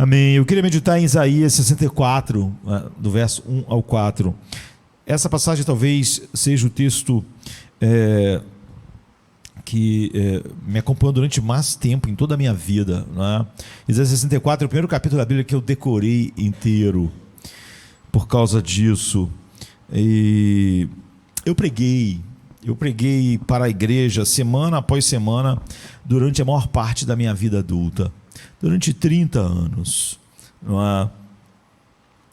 Amém. Eu queria meditar em Isaías 64, do verso 1 ao 4. Essa passagem talvez seja o texto que me acompanhou durante mais tempo em toda a minha vida, né? Isaías 64 é o primeiro capítulo da Bíblia que eu decorei inteiro por causa disso. E eu preguei para a igreja semana após semana durante a maior parte da minha vida adulta, durante 30 anos, não é?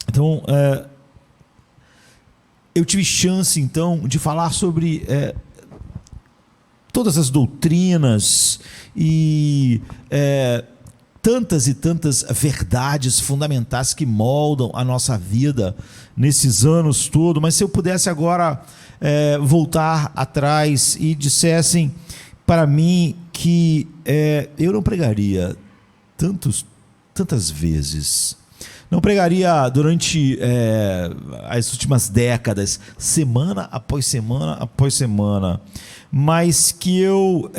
Então, eu tive chance então de falar sobre todas as doutrinas e tantas e tantas verdades fundamentais que moldam a nossa vida nesses anos todos. Mas se eu pudesse agora voltar atrás e dissessem para mim que eu não pregaria tantas vezes, não pregaria durante as últimas décadas, semana após semana após semana, mas que o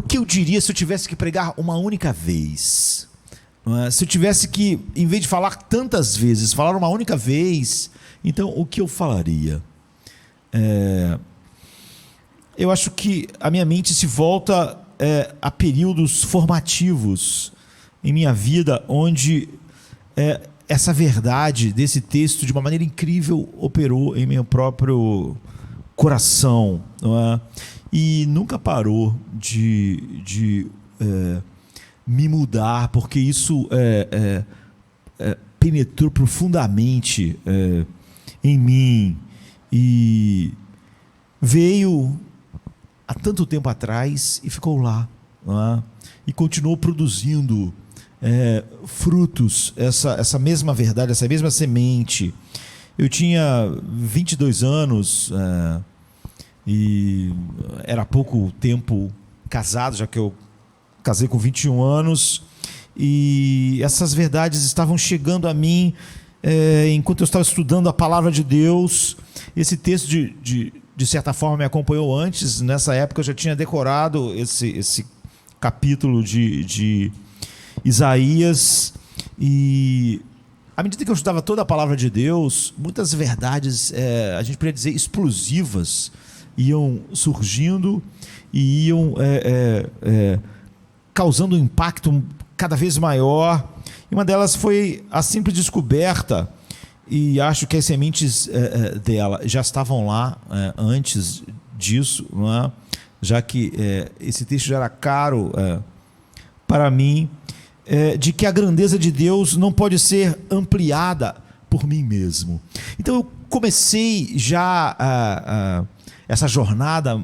que eu diria se eu tivesse que pregar uma única vez? Se eu tivesse que, em vez de falar tantas vezes, falar uma única vez, então o que eu falaria? Eu acho que a minha mente se volta a períodos formativos em minha vida, onde essa verdade desse texto, de uma maneira incrível, operou em meu próprio coração, não é? E nunca parou de me mudar, porque isso penetrou profundamente em mim e veio há tanto tempo atrás e ficou lá, não é? E continuou produzindo frutos, essa mesma verdade, essa mesma semente. Eu tinha 22 anos e era pouco tempo casado, já que eu casei com 21 anos, e essas verdades estavam chegando a mim enquanto eu estava estudando a palavra de Deus. Esse texto, de certa forma, me acompanhou antes. Nessa época eu já tinha decorado esse capítulo de Isaías, e à medida que eu estudava toda a palavra de Deus, muitas verdades, a gente poderia dizer explosivas, iam surgindo e iam causando um impacto cada vez maior. E uma delas foi a simples descoberta, e acho que as sementes dela já estavam lá antes disso, não é? Já que esse texto já era caro para mim, de que a grandeza de Deus não pode ser ampliada por mim mesmo. Então eu comecei já essa jornada,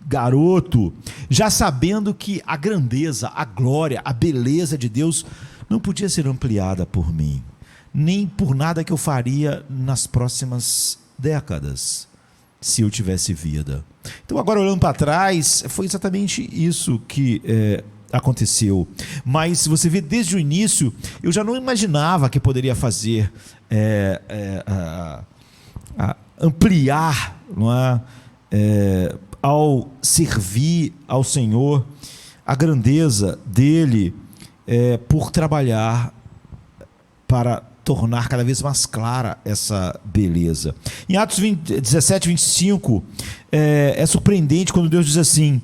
garoto, já sabendo que a grandeza, a glória, a beleza de Deus não podia ser ampliada por mim, nem por nada que eu faria nas próximas décadas, se eu tivesse vida. Então agora, olhando para trás, foi exatamente isso que aconteceu. Mas você vê, desde o início, eu já não imaginava que poderia fazer ampliar, não é? Ao servir ao Senhor, a grandeza dele, por trabalhar para tornar cada vez mais clara essa beleza. Em Atos 17, 25, é surpreendente quando Deus diz assim: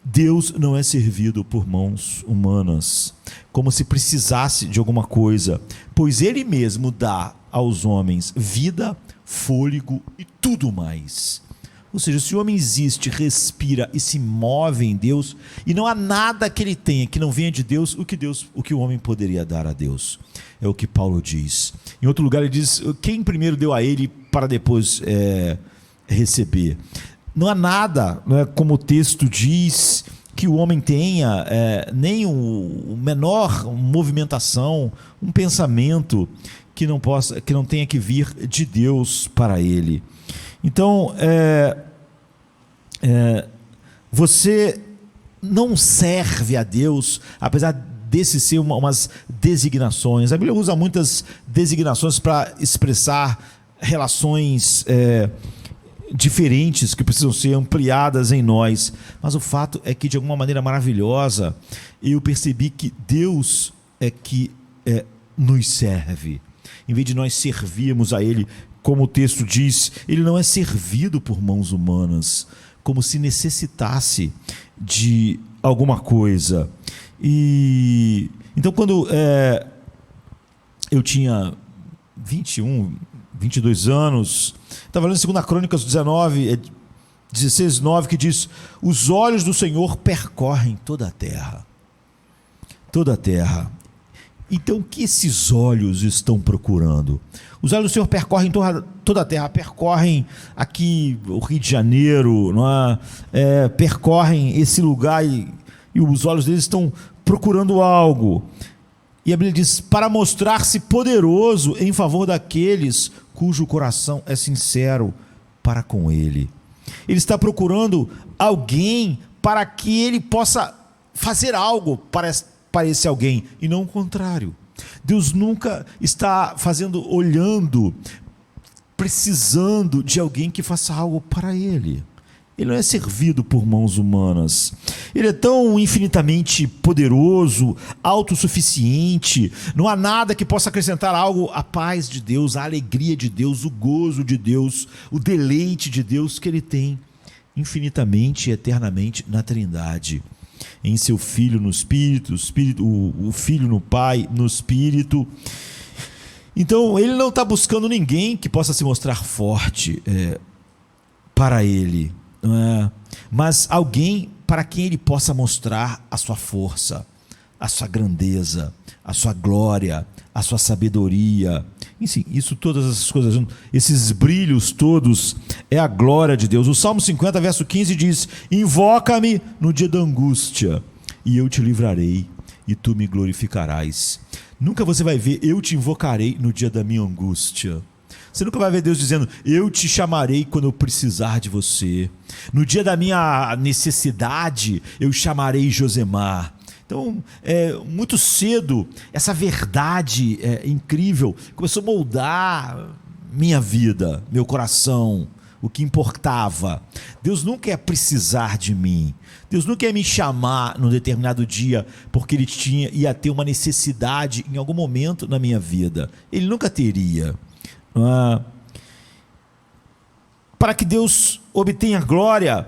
Deus não é servido por mãos humanas, como se precisasse de alguma coisa, pois Ele mesmo dá aos homens vida, fôlego e tudo mais. Ou seja, se o homem existe, respira e se move em Deus, e não há nada que ele tenha que não venha de Deus, o que o homem poderia dar a Deus. É o que Paulo diz. Em outro lugar ele diz: quem primeiro deu a ele para depois receber. Não há nada, não é, como o texto diz, que o homem tenha nem o menor movimentação, um pensamento que não tenha que vir de Deus para ele. Então, você não serve a Deus, apesar desse ser umas designações. A Bíblia usa muitas designações para expressar relações diferentes que precisam ser ampliadas em nós. Mas o fato é que, de alguma maneira maravilhosa, eu percebi que Deus é que nos serve. Em vez de nós servirmos a Ele, como o texto diz, Ele não é servido por mãos humanas, como se necessitasse de alguma coisa. E então, quando eu tinha 22 anos, estava lendo 2 Crônicas 16, 9, que diz: os olhos do Senhor percorrem toda a terra. Toda a terra. Então, o que esses olhos estão procurando? Os olhos do Senhor percorrem toda a terra, percorrem aqui o Rio de Janeiro, não é? Percorrem esse lugar e os olhos deles estão procurando algo. E a Bíblia diz: para mostrar-se poderoso em favor daqueles cujo coração é sincero para com Ele. Ele está procurando alguém para que Ele possa fazer algo para esse alguém, e não o contrário. Deus nunca está olhando, precisando de alguém que faça algo para Ele. Ele não é servido por mãos humanas. Ele é tão infinitamente poderoso, autossuficiente. Não há nada que possa acrescentar algo à paz de Deus, à alegria de Deus, o gozo de Deus, o deleite de Deus que Ele tem infinitamente e eternamente na Trindade. Em seu Filho no Espírito, o Filho no Pai no Espírito. Então, Ele não está buscando ninguém que possa se mostrar forte para Ele, não é? Mas alguém para quem Ele possa mostrar a sua força, a sua grandeza, a sua glória, a sua sabedoria. Enfim, isso, todas essas coisas, esses brilhos todos, é a glória de Deus. O Salmo 50, verso 15 diz: invoca-me no dia da angústia, e eu te livrarei, e tu me glorificarás. Nunca você vai ver eu te invocarei no dia da minha angústia. Você nunca vai ver Deus dizendo: eu te chamarei quando eu precisar de você. No dia da minha necessidade, eu chamarei Josemar. Então, muito cedo, essa verdade incrível começou a moldar minha vida, meu coração, o que importava. Deus nunca ia precisar de mim. Deus nunca ia me chamar num determinado dia porque Ele ia ter uma necessidade em algum momento na minha vida. Ele nunca teria. Para que Deus obtenha glória,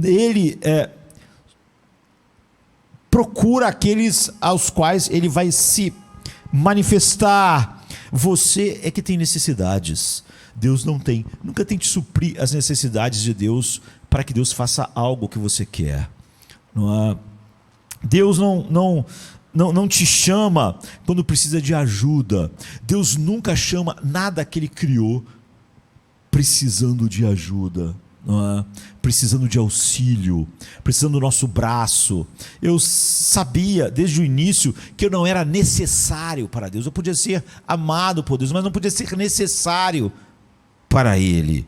Ele procura aqueles aos quais Ele vai se manifestar. Você é que tem necessidades, Deus não tem. Nunca tente suprir as necessidades de Deus para que Deus faça algo que você quer. Deus não te chama quando precisa de ajuda. Deus nunca chama nada que Ele criou precisando de ajuda, precisando de auxílio, precisando do nosso braço. Eu sabia desde o início que eu não era necessário para Deus. Eu podia ser amado por Deus, mas não podia ser necessário para Ele.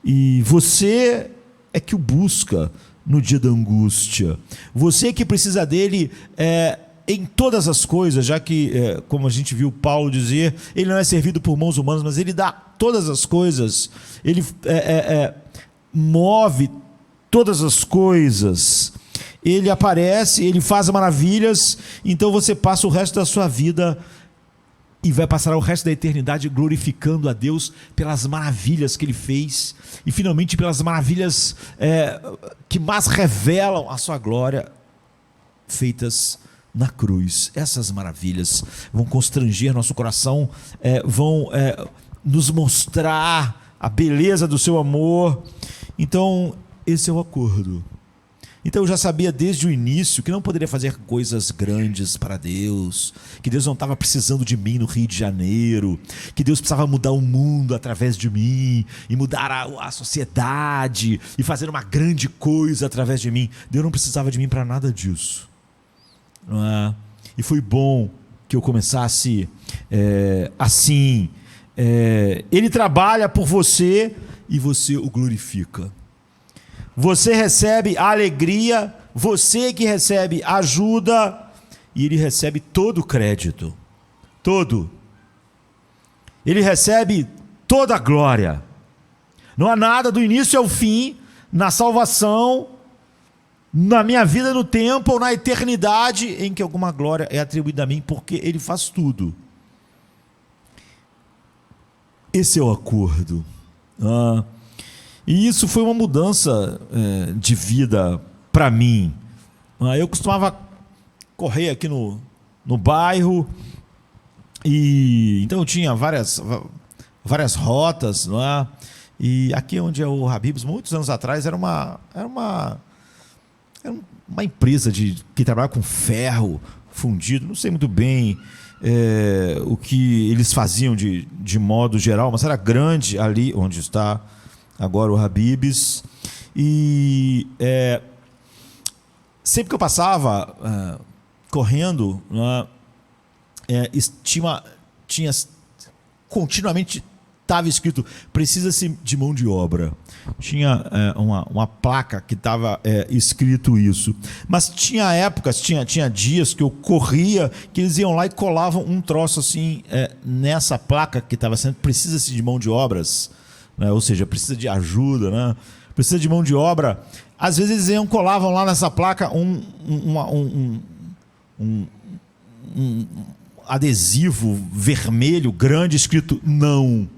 E você é que o busca no dia da angústia. Você que precisa dele em todas as coisas, já que, como a gente viu Paulo dizer, Ele não é servido por mãos humanas, mas Ele dá todas as coisas. Ele move todas as coisas. Ele aparece, Ele faz maravilhas. Então você passa o resto da sua vida e vai passar o resto da eternidade glorificando a Deus pelas maravilhas que Ele fez e finalmente pelas maravilhas que mais revelam a sua glória, feitas na cruz. Essas maravilhas vão constranger nosso coração, vão nos mostrar a beleza do seu amor. Então, esse é o acordo. Então eu já sabia desde o início que não poderia fazer coisas grandes para Deus, que Deus não estava precisando de mim no Rio de Janeiro, que Deus precisava mudar o mundo através de mim, e mudar a sociedade, e fazer uma grande coisa através de mim. Deus não precisava de mim para nada disso. E foi bom que eu começasse assim. Ele trabalha por você e você o glorifica. Você recebe alegria, você que recebe ajuda, e Ele recebe todo o crédito. Todo. Ele recebe toda a glória. Não há nada do início ao fim, na salvação, na minha vida no tempo ou na eternidade, em que alguma glória é atribuída a mim, porque Ele faz tudo. Esse é o acordo. E isso foi uma mudança de vida para mim. Eu costumava correr aqui no bairro, e então eu tinha várias rotas, não é? E aqui onde é o Habib's, muitos anos atrás, era uma empresa que trabalhava com ferro fundido, não sei muito bem o que eles faziam de modo geral, mas era grande ali onde está agora o Habib's. E sempre que eu passava correndo, né, tinha continuamente estava escrito: precisa-se de mão de obra. Tinha uma placa que estava escrito isso. Mas tinha épocas, tinha dias que eu corria, que eles iam lá e colavam um troço assim nessa placa que estava sendo: precisa-se de mão de obras, né? Ou seja, precisa de ajuda, né? Precisa de mão de obra. Às vezes eles iam, colavam lá nessa placa um adesivo vermelho grande escrito não.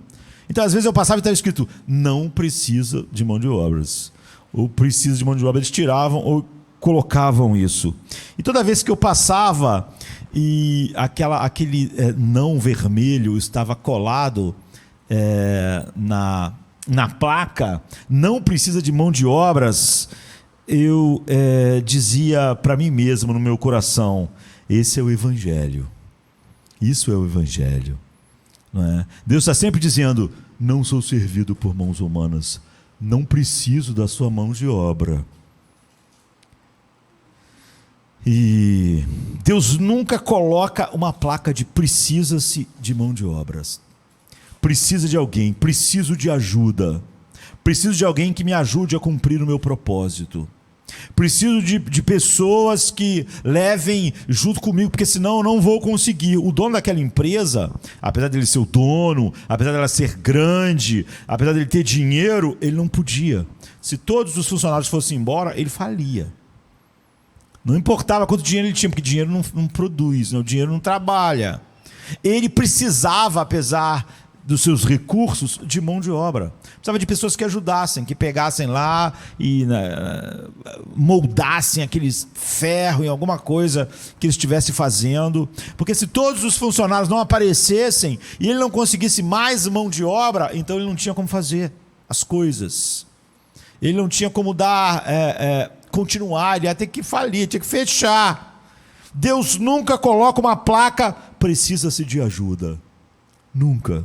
Então às vezes eu passava e estava escrito: não precisa de mão de obras, ou precisa de mão de obras. Eles tiravam ou colocavam isso. E toda vez que eu passava e aquele não vermelho estava colado na placa, não precisa de mão de obras, eu dizia para mim mesmo no meu coração: esse é o Evangelho. Isso é o Evangelho. Não é? Deus está sempre dizendo: não sou servido por mãos humanas, não preciso da sua mão de obra. E Deus nunca coloca uma placa de precisa-se de mão de obras. Precisa de alguém, preciso de ajuda, preciso de alguém que me ajude a cumprir o meu propósito. Preciso de pessoas que levem junto comigo, porque senão eu não vou conseguir. O dono daquela empresa, apesar dele ser o dono, apesar dela ser grande, apesar dele ter dinheiro, ele não podia. Se todos os funcionários fossem embora, ele falia. Não importava quanto dinheiro ele tinha, porque dinheiro não produz, o dinheiro não trabalha. Ele precisava, apesar dos seus recursos, de mão de obra. Precisava de pessoas que ajudassem, que pegassem lá e moldassem aqueles ferro em alguma coisa que ele estivesse fazendo. Porque se todos os funcionários não aparecessem e ele não conseguisse mais mão de obra, então ele não tinha como fazer as coisas. Ele não tinha como continuar, ele ia ter que falir, tinha que fechar. Deus nunca coloca uma placa: precisa-se de ajuda. Nunca.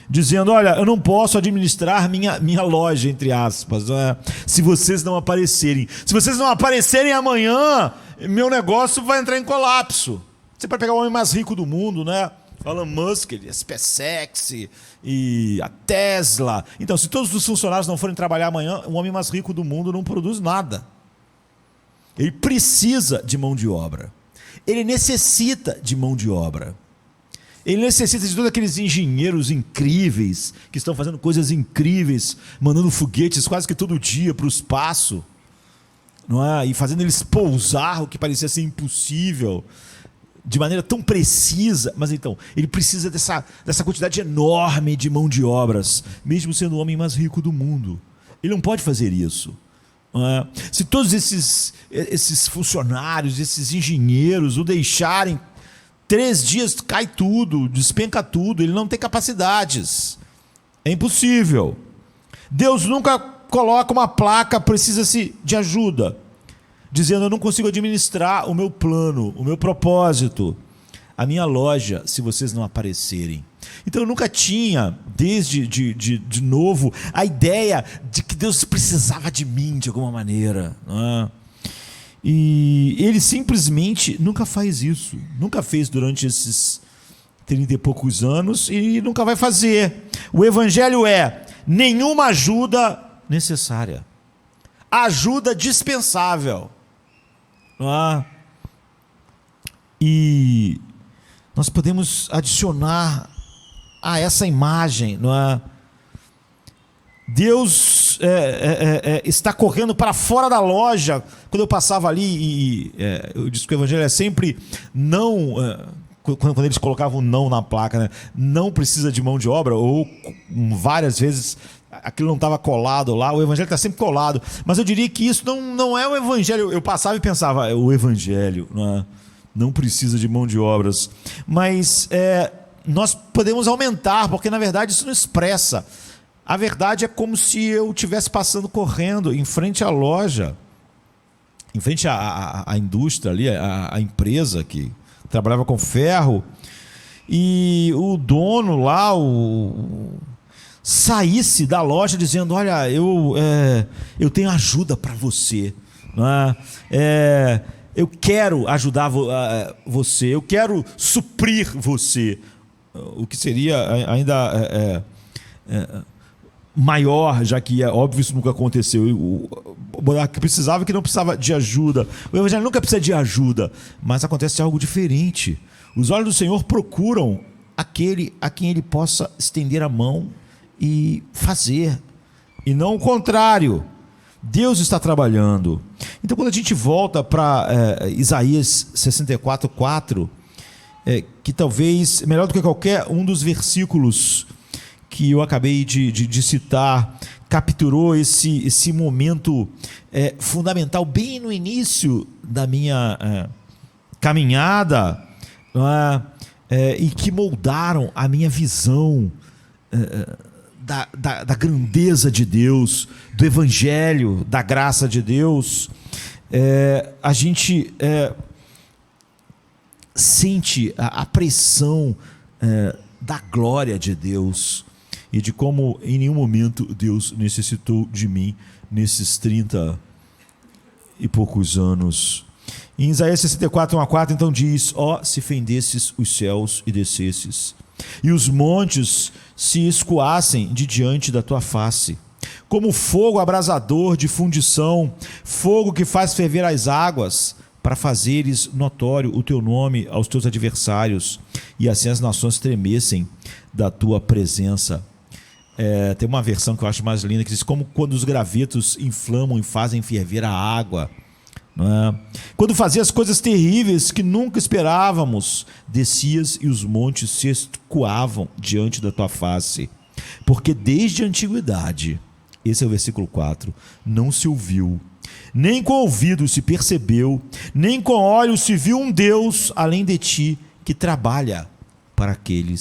Dizendo: olha, eu não posso administrar minha loja, entre aspas, se vocês não aparecerem. Se vocês não aparecerem amanhã, meu negócio vai entrar em colapso. Você pode pegar o homem mais rico do mundo, né? Elon Musk, a SpaceX e a Tesla. Então, se todos os funcionários não forem trabalhar amanhã, o homem mais rico do mundo não produz nada. Ele precisa de mão de obra. Ele necessita de mão de obra. Ele necessita de todos aqueles engenheiros incríveis que estão fazendo coisas incríveis, mandando foguetes quase que todo dia para o espaço, não é? E fazendo eles pousar o que parecia ser impossível, de maneira tão precisa. Mas então, ele precisa dessa quantidade enorme de mão de obras, mesmo sendo o homem mais rico do mundo. Ele não pode fazer isso. Não é? Se todos esses funcionários, esses engenheiros o deixarem, 3 dias cai tudo, despenca tudo, ele não tem capacidades. É impossível. Deus nunca coloca uma placa: precisa-se de ajuda, dizendo: eu não consigo administrar o meu plano, o meu propósito, a minha loja, se vocês não aparecerem. Então eu nunca tinha, desde de novo, a ideia de que Deus precisava de mim de alguma maneira, não é? E ele simplesmente nunca faz isso. Nunca fez durante esses 30 e poucos anos e nunca vai fazer. O Evangelho é nenhuma ajuda necessária. Ajuda dispensável. E nós podemos adicionar a essa imagem, Deus está correndo para fora da loja. Quando eu passava ali, eu disse que o evangelho é sempre não. Quando eles colocavam não na placa, né? Não precisa de mão de obra, ou várias vezes aquilo não estava colado lá. O evangelho está sempre colado. Mas eu diria que isso não é o evangelho. Eu passava e pensava, o evangelho não precisa de mão de obras. Mas nós podemos aumentar, porque na verdade isso não expressa. A verdade é como se eu estivesse passando correndo em frente à loja, em frente à indústria ali, a empresa que trabalhava com ferro, e o dono lá saísse da loja dizendo: olha, eu tenho ajuda para você, não é? Eu quero ajudar você, eu quero suprir você, o que seria ainda maior, já que é óbvio isso nunca aconteceu. O que precisava, que não precisava de ajuda. O evangelho nunca precisa de ajuda, mas acontece algo diferente. Os olhos do Senhor procuram aquele a quem ele possa estender a mão e fazer, e não o contrário. Deus está trabalhando. Então, quando a gente volta para Isaías 64:4, que talvez, melhor do que qualquer um dos versículos que eu acabei de citar, capturou esse momento fundamental bem no início da minha caminhada, não é? E que moldaram a minha visão da grandeza de Deus, do evangelho, da graça de Deus. A gente sente a pressão da glória de Deus, e de como em nenhum momento Deus necessitou de mim nesses 30 e poucos anos. Em Isaías 64:1-4, então diz: ó, se fendesses os céus e descesses, e os montes se escoassem de diante da tua face, como fogo abrasador de fundição, fogo que faz ferver as águas, para fazeres notório o teu nome aos teus adversários, e assim as nações tremessem da tua presença. Tem uma versão que eu acho mais linda, que diz: como quando os gravetos inflamam e fazem ferver a água, não é? Quando fazias coisas terríveis que nunca esperávamos, descias e os montes se escoavam diante da tua face, porque desde a antiguidade, esse é o versículo 4, não se ouviu, nem com ouvido se percebeu, nem com olhos se viu um Deus além de ti, que trabalha para aquele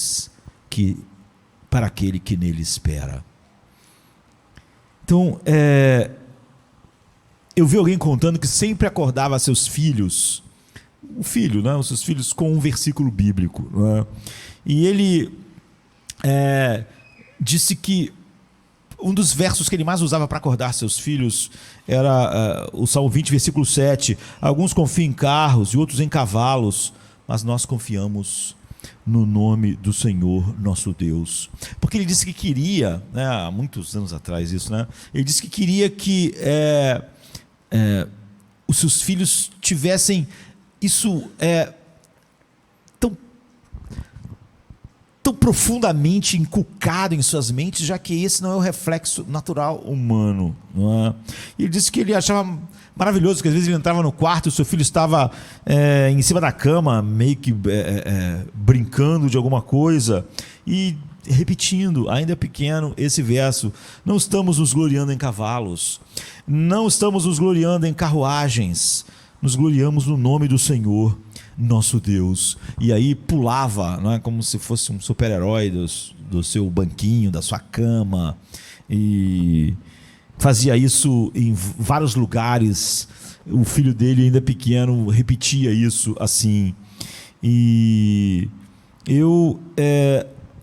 que nele espera. Então, eu vi alguém contando que sempre acordava seus filhos, os seus filhos, com um versículo bíblico, não é? E ele disse que um dos versos que ele mais usava para acordar seus filhos era o Salmo 20, versículo 7. Alguns confiam em carros e outros em cavalos, mas nós confiamos no nome do Senhor nosso Deus. Porque ele disse que queria, há muitos anos atrás isso, ele disse que queria que os seus filhos tivessem isso tão profundamente inculcado em suas mentes, já que esse não é o reflexo natural humano, não é? E ele disse que ele achava maravilhoso, que às vezes ele entrava no quarto e o seu filho estava em cima da cama, meio que brincando de alguma coisa, e repetindo, ainda pequeno, esse verso: não estamos nos gloriando em cavalos, não estamos nos gloriando em carruagens, nos gloriamos no nome do Senhor nosso Deus. E aí pulava, não é, como se fosse um super-herói do seu banquinho, da sua cama, e fazia isso em vários lugares. O filho dele, ainda pequeno, repetia isso assim. E eu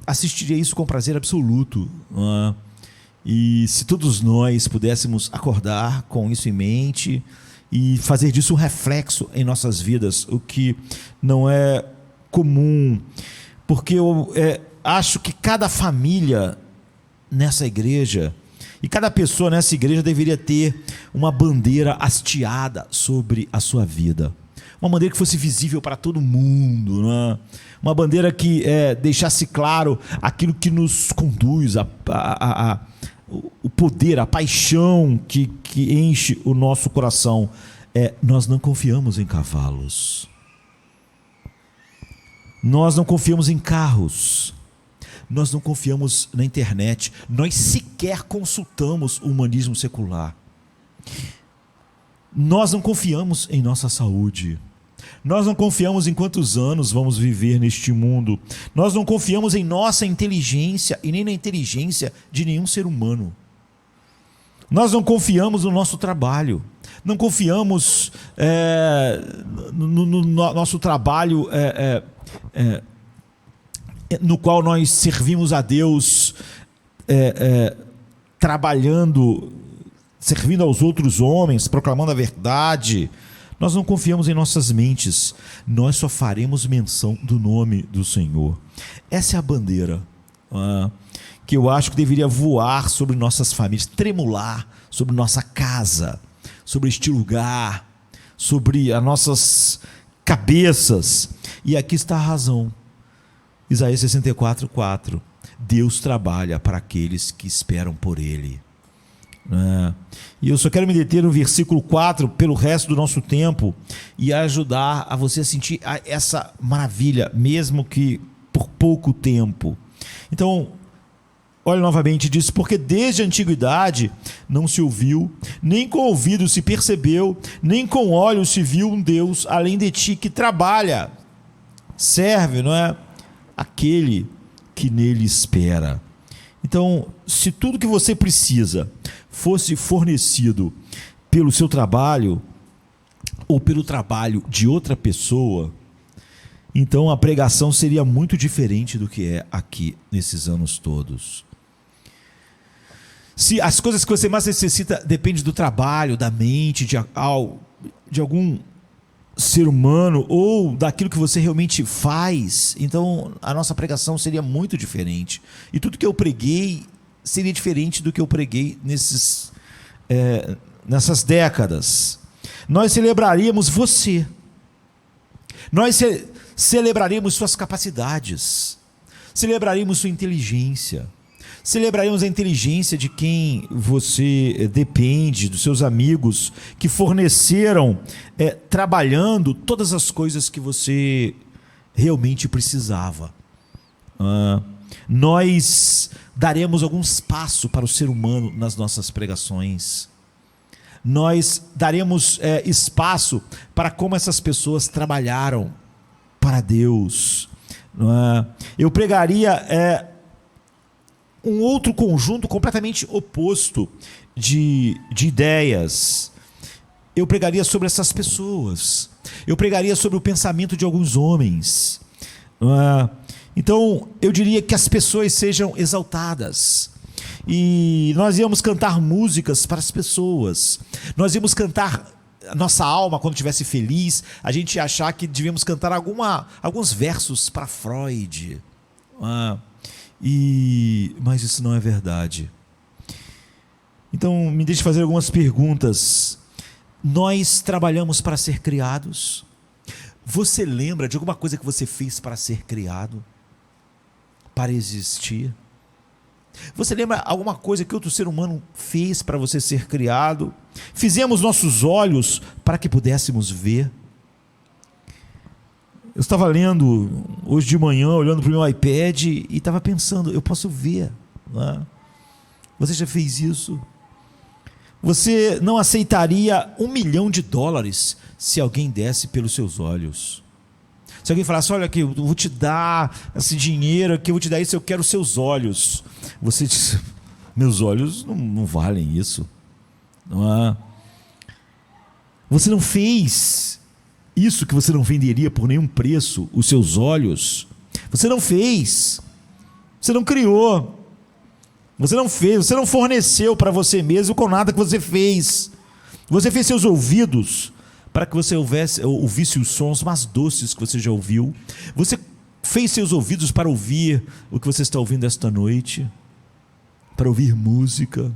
assistiria isso com prazer absoluto, não é? E se todos nós pudéssemos acordar com isso em mente e fazer disso um reflexo em nossas vidas, o que não é comum, porque eu acho que cada família nessa igreja e cada pessoa nessa igreja deveria ter uma bandeira hasteada sobre a sua vida, uma bandeira que fosse visível para todo mundo, né? Uma bandeira que deixasse claro aquilo que nos conduz o poder, a paixão que enche o nosso coração. Nós não confiamos em cavalos. Nós não confiamos em carros. Nós não confiamos na internet. Nós sequer consultamos o humanismo secular. Nós não confiamos em nossa saúde. Nós não confiamos em quantos anos vamos viver neste mundo. Nós não confiamos em nossa inteligência e nem na inteligência de nenhum ser humano. Nós não confiamos no nosso trabalho. Não confiamos no nosso trabalho no qual nós servimos a Deus, trabalhando, servindo aos outros homens, proclamando a verdade. Nós não confiamos em nossas mentes. Nós só faremos menção do nome do Senhor. Essa é a bandeira que eu acho que deveria voar sobre nossas famílias, tremular sobre nossa casa, sobre este lugar, sobre as nossas cabeças. E aqui está a razão. Isaías 64:4. Deus trabalha para aqueles que esperam por Ele. E eu só quero me deter no versículo 4 pelo resto do nosso tempo e ajudar a você a sentir essa maravilha, mesmo que por pouco tempo. Então, olha novamente, diz: porque desde a antiguidade não se ouviu, nem com ouvido se percebeu, nem com olhos se viu um Deus além de ti que trabalha, serve, aquele que nele espera. Então, se tudo que você precisa fosse fornecido pelo seu trabalho ou pelo trabalho de outra pessoa, então a pregação seria muito diferente do que é aqui nesses anos todos. Se as coisas que você mais necessita dependem do trabalho, da mente, de algum ser humano ou daquilo que você realmente faz, então a nossa pregação seria muito diferente. E tudo que eu preguei seria diferente do que eu preguei nessas décadas. Nós celebraríamos você. Nós celebraríamos suas capacidades. Celebraríamos sua inteligência. Celebraríamos a inteligência de quem você depende, dos seus amigos que forneceram, trabalhando todas as coisas que você realmente precisava. Nós daremos algum espaço para o ser humano nas nossas pregações. Nós daremos espaço para como essas pessoas trabalharam para Deus. Eu pregaria um outro conjunto completamente oposto de ideias. Eu pregaria sobre essas pessoas. Eu pregaria sobre o pensamento de alguns homens. Então, eu diria que as pessoas sejam exaltadas. E nós íamos cantar músicas para as pessoas. Nós íamos cantar a nossa alma quando estivesse feliz. A gente ia achar que devíamos cantar alguns versos para Freud. Mas isso não é verdade. Então, me deixe fazer algumas perguntas. Nós trabalhamos para ser criados? Você lembra de alguma coisa que você fez para ser criado? Para existir? Você lembra alguma coisa que outro ser humano fez para você ser criado? Fizemos nossos olhos para que pudéssemos ver? Eu estava lendo hoje de manhã, olhando para o meu iPad e estava pensando, eu posso ver. Você já fez isso? Você não aceitaria $1 milhão se alguém desse pelos seus olhos? Se alguém falasse, olha aqui, eu vou te dar esse dinheiro aqui, eu vou te dar isso, eu quero os seus olhos. Você diz, meus olhos não valem isso. Você não fez isso que você não venderia por nenhum preço, os seus olhos. Você não fez. Você não criou. Você não fez. Você não forneceu para você mesmo com nada que você fez. Você fez seus ouvidos para que você ouvisse os sons mais doces que você já ouviu. Você fez seus ouvidos para ouvir o que você está ouvindo esta noite, para ouvir música,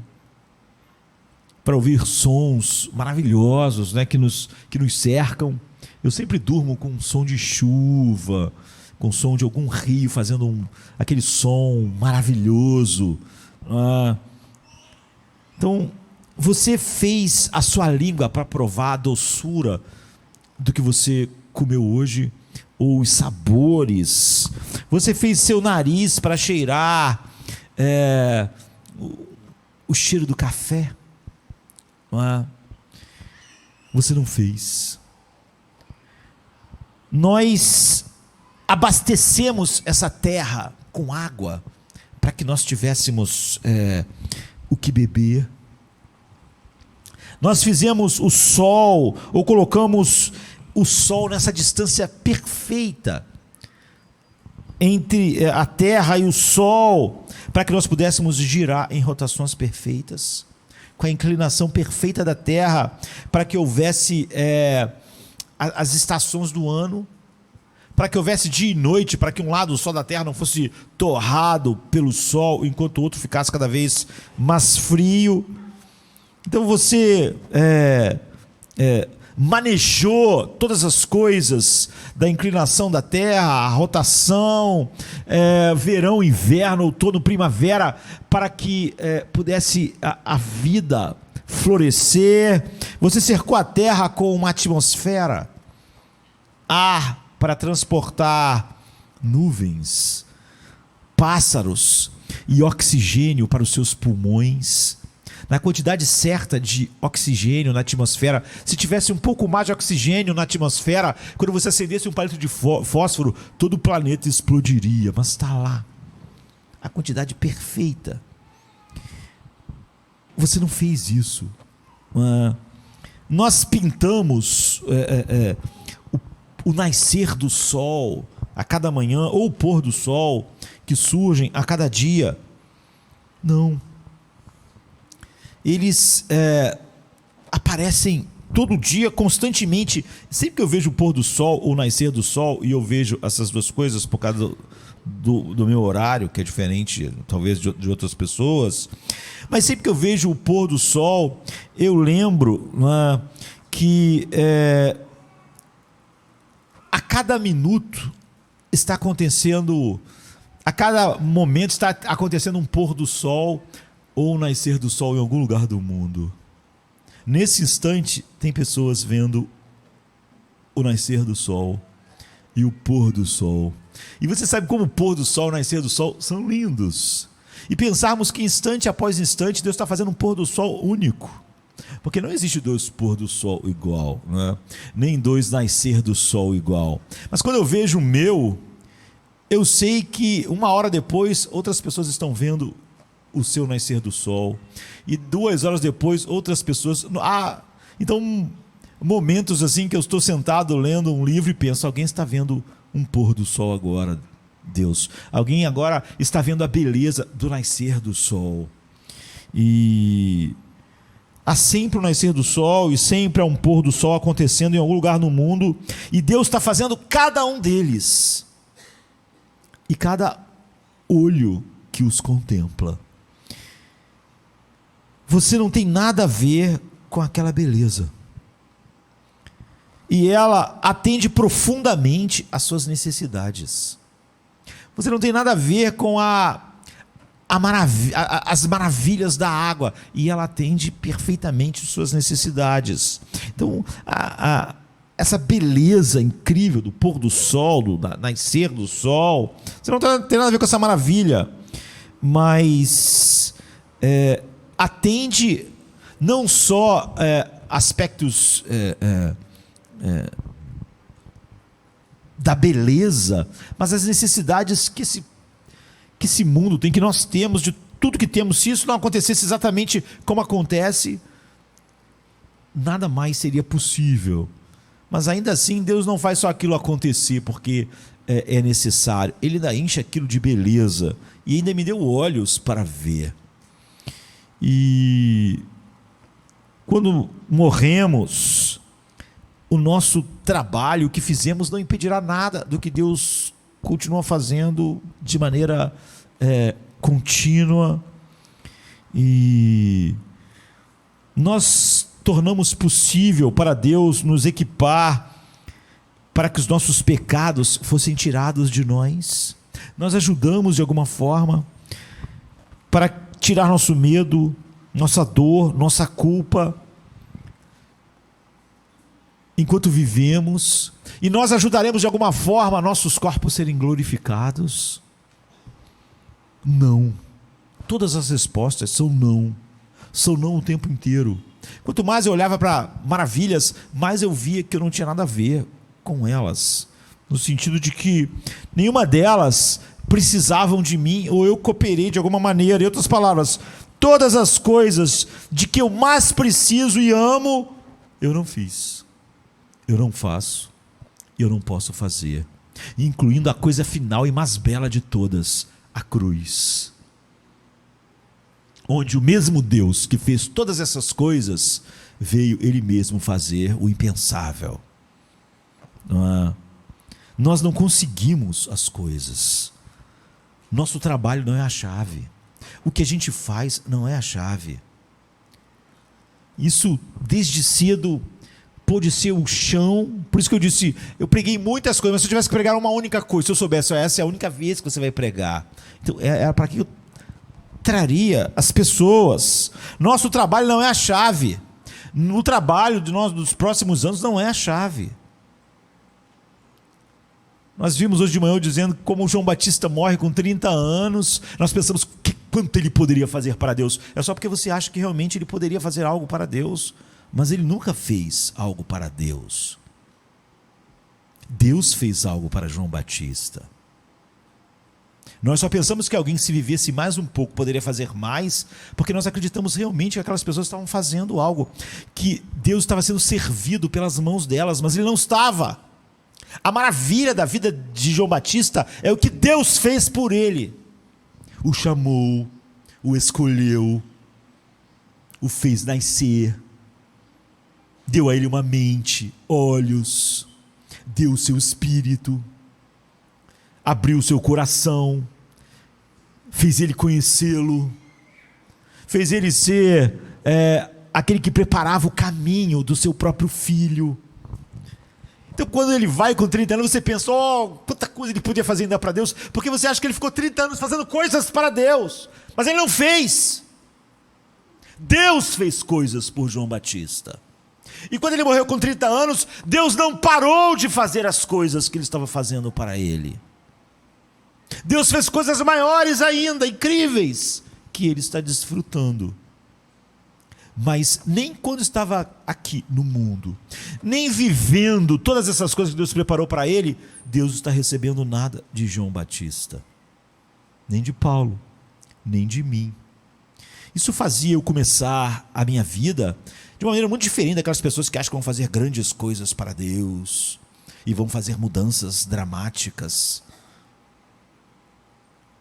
para ouvir sons maravilhosos, que nos cercam. Eu sempre durmo com um som de chuva, com o som de algum rio fazendo aquele som maravilhoso. Então, você fez a sua língua para provar a doçura do que você comeu hoje, ou os sabores. Você fez seu nariz para cheirar o cheiro do café, não é? Você não fez. Nós abastecemos essa terra com água para que nós tivéssemos o que beber. Nós fizemos o sol, ou colocamos o sol nessa distância perfeita entre a terra e o sol, para que nós pudéssemos girar em rotações perfeitas, com a inclinação perfeita da terra, para que houvesse as estações do ano, para que houvesse dia e noite, para que um lado do sol da terra não fosse torrado pelo sol, enquanto o outro ficasse cada vez mais frio. Então você manejou todas as coisas da inclinação da terra, a rotação, verão, inverno, outono, primavera, para que pudesse a vida florescer. Você cercou a terra com uma atmosfera, ar para transportar nuvens, pássaros e oxigênio para os seus pulmões. Na quantidade certa de oxigênio na atmosfera. Se tivesse um pouco mais de oxigênio na atmosfera, quando você acendesse um palito de fósforo, todo o planeta explodiria. Mas está lá, a quantidade perfeita. Você não fez isso. Nós pintamos o nascer do sol a cada manhã, ou o pôr do sol que surgem a cada dia. Não. Eles aparecem todo dia, constantemente. Sempre que eu vejo o pôr do sol ou o nascer do sol, e eu vejo essas duas coisas por causa do meu horário, que é diferente talvez de outras pessoas, mas sempre que eu vejo o pôr do sol, eu lembro que a cada minuto está acontecendo, a cada momento está acontecendo um pôr do sol ou um nascer do sol em algum lugar do mundo. Nesse instante, tem pessoas vendo o nascer do sol e o pôr do sol. E você sabe como o pôr do sol e o nascer do sol são lindos. E pensarmos que instante após instante Deus está fazendo um pôr do sol único. Porque não existe dois pôr do sol igual, né? Nem dois nascer do sol igual. Mas quando eu vejo o meu, eu sei que uma hora depois outras pessoas estão vendo o seu nascer do sol, e 2 horas depois outras pessoas. Então momentos assim que eu estou sentado lendo um livro e penso: alguém está vendo um pôr do sol agora, Deus. Alguém agora está vendo a beleza do nascer do sol. E há sempre um nascer do sol e sempre há um pôr do sol acontecendo em algum lugar no mundo, e Deus está fazendo cada um deles, e cada olho que os contempla. Você não tem nada a ver com aquela beleza, e ela atende profundamente às suas necessidades. Você não tem nada a ver com as maravilhas da água, e ela atende perfeitamente às suas necessidades. Então, essa beleza incrível do pôr do sol, do nascer do sol, você não tem nada a ver com essa maravilha, mas atende não só aspectos da beleza, mas as necessidades que esse mundo tem, que nós temos, de tudo que temos. Se isso não acontecesse exatamente como acontece, nada mais seria possível. Mas ainda assim, Deus não faz só aquilo acontecer porque é necessário. Ele ainda enche aquilo de beleza, e ainda me deu olhos para ver. E quando morremos, o nosso trabalho, o que fizemos, não impedirá nada do que Deus continua fazendo de maneira contínua. E nós tornamos possível para Deus nos equipar para que os nossos pecados fossem tirados de nós. Nós ajudamos de alguma forma para tirar nosso medo, nossa dor, nossa culpa, enquanto vivemos, e nós ajudaremos de alguma forma nossos corpos serem glorificados? Não. Todas as respostas são não. São não o tempo inteiro. Quanto mais eu olhava para maravilhas, mais eu via que eu não tinha nada a ver com elas. No sentido de que nenhuma delas precisavam de mim, ou eu cooperei de alguma maneira. Em outras palavras, todas as coisas de que eu mais preciso e amo, eu não fiz. Eu não faço, eu não posso fazer, incluindo a coisa final e mais bela de todas, a cruz, onde o mesmo Deus que fez todas essas coisas, veio Ele mesmo fazer o impensável. Nós não conseguimos as coisas, nosso trabalho não é a chave, o que a gente faz não é a chave. Isso desde cedo pode ser o chão. Por isso que eu disse, eu preguei muitas coisas, mas se eu tivesse que pregar uma única coisa, se eu soubesse, essa é a única vez que você vai pregar, então era para que eu traria as pessoas. Nosso trabalho não é a chave, o trabalho de nós dos próximos anos não é a chave. Nós vimos hoje de manhã dizendo como João Batista morre com 30 anos, nós pensamos, quanto ele poderia fazer para Deus? É só porque você acha que realmente ele poderia fazer algo para Deus, mas ele nunca fez algo para Deus. Deus fez algo para João Batista. Nós só pensamos que alguém, se vivesse mais um pouco, poderia fazer mais, porque nós acreditamos realmente que aquelas pessoas estavam fazendo algo, que Deus estava sendo servido pelas mãos delas, mas ele não estava. A maravilha da vida de João Batista é o que Deus fez por ele. O chamou, o escolheu, o fez nascer, deu a ele uma mente, olhos, deu o seu espírito, abriu o seu coração, fez ele conhecê-lo, fez ele ser aquele que preparava o caminho do seu próprio filho. Então quando ele vai com 30 anos, você pensa, quanta coisa ele podia fazer ainda para Deus, porque você acha que ele ficou 30 anos fazendo coisas para Deus, mas ele não fez. Deus fez coisas por João Batista. E quando ele morreu com 30 anos, Deus não parou de fazer as coisas que ele estava fazendo para ele. Deus fez coisas maiores ainda, incríveis, que ele está desfrutando. Mas nem quando estava aqui no mundo, nem vivendo todas essas coisas que Deus preparou para ele, Deus está recebendo nada de João Batista, nem de Paulo, nem de mim. Isso fazia eu começar a minha vida de uma maneira muito diferente daquelas pessoas que acham que vão fazer grandes coisas para Deus e vão fazer mudanças dramáticas.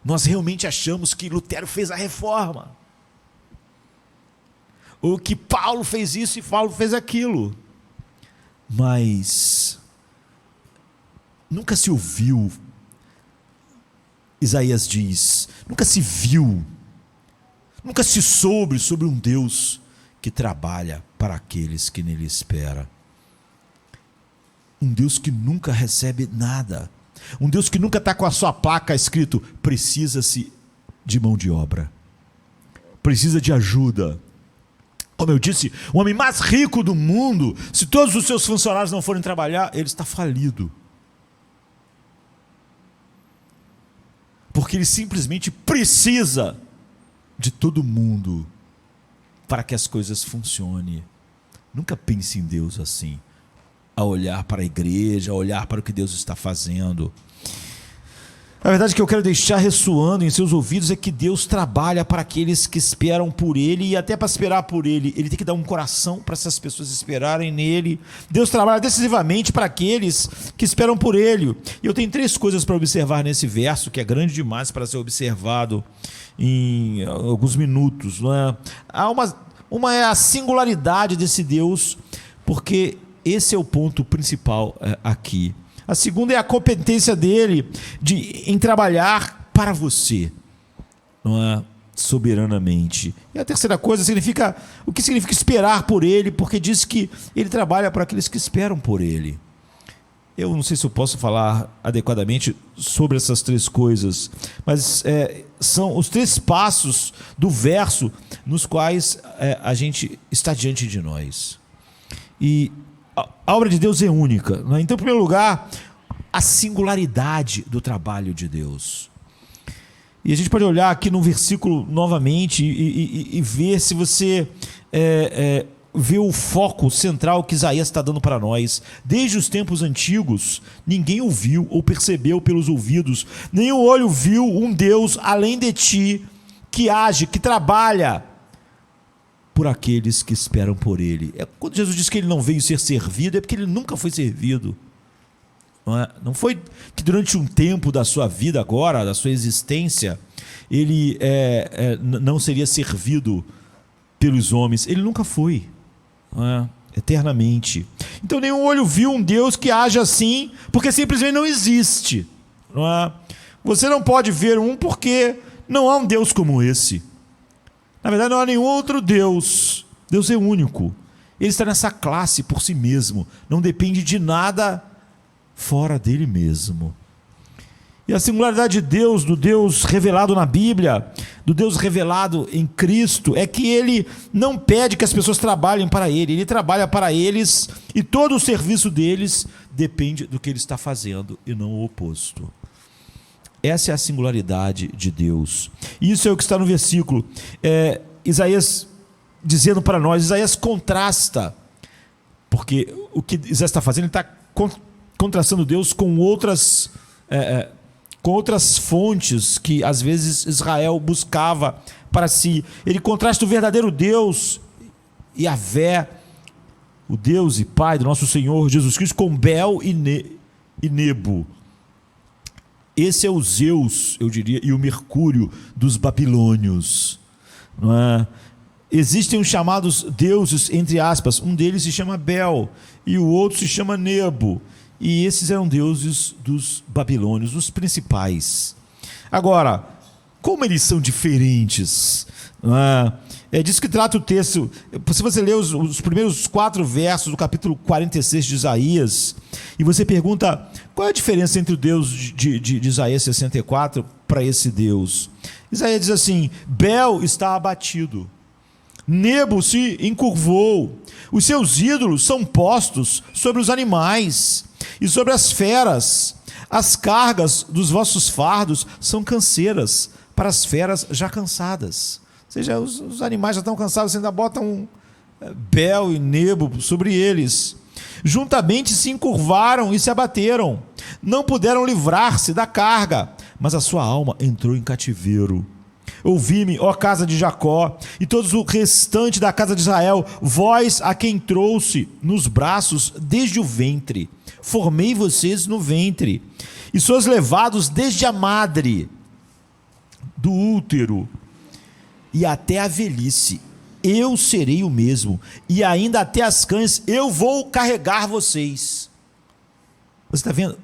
Nós realmente achamos que Lutero fez a reforma, ou que Paulo fez isso e Paulo fez aquilo, mas nunca se ouviu, Isaías diz, nunca se viu, nunca se soube sobre um Deus que trabalha para aqueles que nele esperam. Um Deus que nunca recebe nada, um Deus que nunca está com a sua placa escrito, precisa-se de mão de obra, precisa de ajuda. Como eu disse, o homem mais rico do mundo, se todos os seus funcionários não forem trabalhar, ele está falido. Porque ele simplesmente precisa de todo mundo para que as coisas funcionem. Nunca pense em Deus assim, a olhar para a igreja, a olhar para o que Deus está fazendo. A verdade que eu quero deixar ressoando em seus ouvidos é que Deus trabalha para aqueles que esperam por Ele, e até para esperar por Ele, Ele tem que dar um coração para essas pessoas esperarem nele. Deus trabalha decisivamente para aqueles que esperam por Ele. E eu tenho 3 coisas para observar nesse verso, que é grande demais para ser observado em alguns minutos, não é? Uma é a singularidade desse Deus, porque esse é o ponto principal aqui. A segunda é a competência dele em trabalhar para você, não é? Soberanamente. E a terceira coisa significa o que significa esperar por ele, porque diz que ele trabalha para aqueles que esperam por ele. Eu não sei se eu posso falar adequadamente sobre essas três coisas, mas são os três passos do verso nos quais a gente está diante de nós. E a obra de Deus é única, né? Então, em primeiro lugar, a singularidade do trabalho de Deus. E a gente pode olhar aqui no versículo novamente e ver se você vê o foco central que Isaías está dando para nós. Desde os tempos antigos, ninguém ouviu ou percebeu pelos ouvidos, nenhum olho viu um Deus além de ti, que age, que trabalha por aqueles que esperam por Ele. Quando Jesus diz que Ele não veio ser servido, é porque Ele nunca foi servido. Não foi que durante um tempo da sua vida agora, da sua existência, Ele não seria servido pelos homens. Ele nunca foi. Eternamente. Então nenhum olho viu um Deus que age assim, porque simplesmente não existe. Você não pode ver um porque não há um Deus como esse. Na verdade, não há nenhum outro Deus. Deus é único. Ele está nessa classe por si mesmo. Não depende de nada fora dele mesmo. E a singularidade de Deus, do Deus revelado na Bíblia, do Deus revelado em Cristo, é que Ele não pede que as pessoas trabalhem para Ele. Ele trabalha para eles e todo o serviço deles depende do que Ele está fazendo e não o oposto. Essa é a singularidade de Deus. Isso é o que está no versículo. Isaías dizendo para nós, Isaías contrasta, porque o que Isaías está fazendo, ele está contrastando Deus com outras fontes que às vezes Israel buscava para si. Ele contrasta o verdadeiro Deus, Yahvé, o Deus e Pai do nosso Senhor Jesus Cristo, com Bel e Nebo. Esse é o Zeus, eu diria, e o Mercúrio dos babilônios. Não é? Existem os chamados deuses, entre aspas. Um deles se chama Bel e o outro se chama Nebo. E esses eram deuses dos babilônios, os principais. Agora, como eles são diferentes? É disso que trata o texto. Se você ler os primeiros 4 versos do capítulo 46 de Isaías, e você pergunta qual é a diferença entre o Deus de Isaías 64 para esse Deus. Isaías diz assim: Bel está abatido, Nebo se encurvou, os seus ídolos são postos sobre os animais e sobre as feras. As cargas dos vossos fardos são canseiras para as feras já cansadas. Ou seja, os animais já estão cansados, você ainda bota um Bel e Nebo sobre eles. Juntamente se encurvaram e se abateram, não puderam livrar-se da carga, mas a sua alma entrou em cativeiro. Ouvi-me, ó casa de Jacó, e todos o restante da casa de Israel, vós a quem trouxe nos braços desde o ventre. Formei vocês no ventre, e sois levados desde a madre, do útero, e até a velhice. Eu serei o mesmo, e ainda até as cães eu vou carregar vocês. Você está vendo?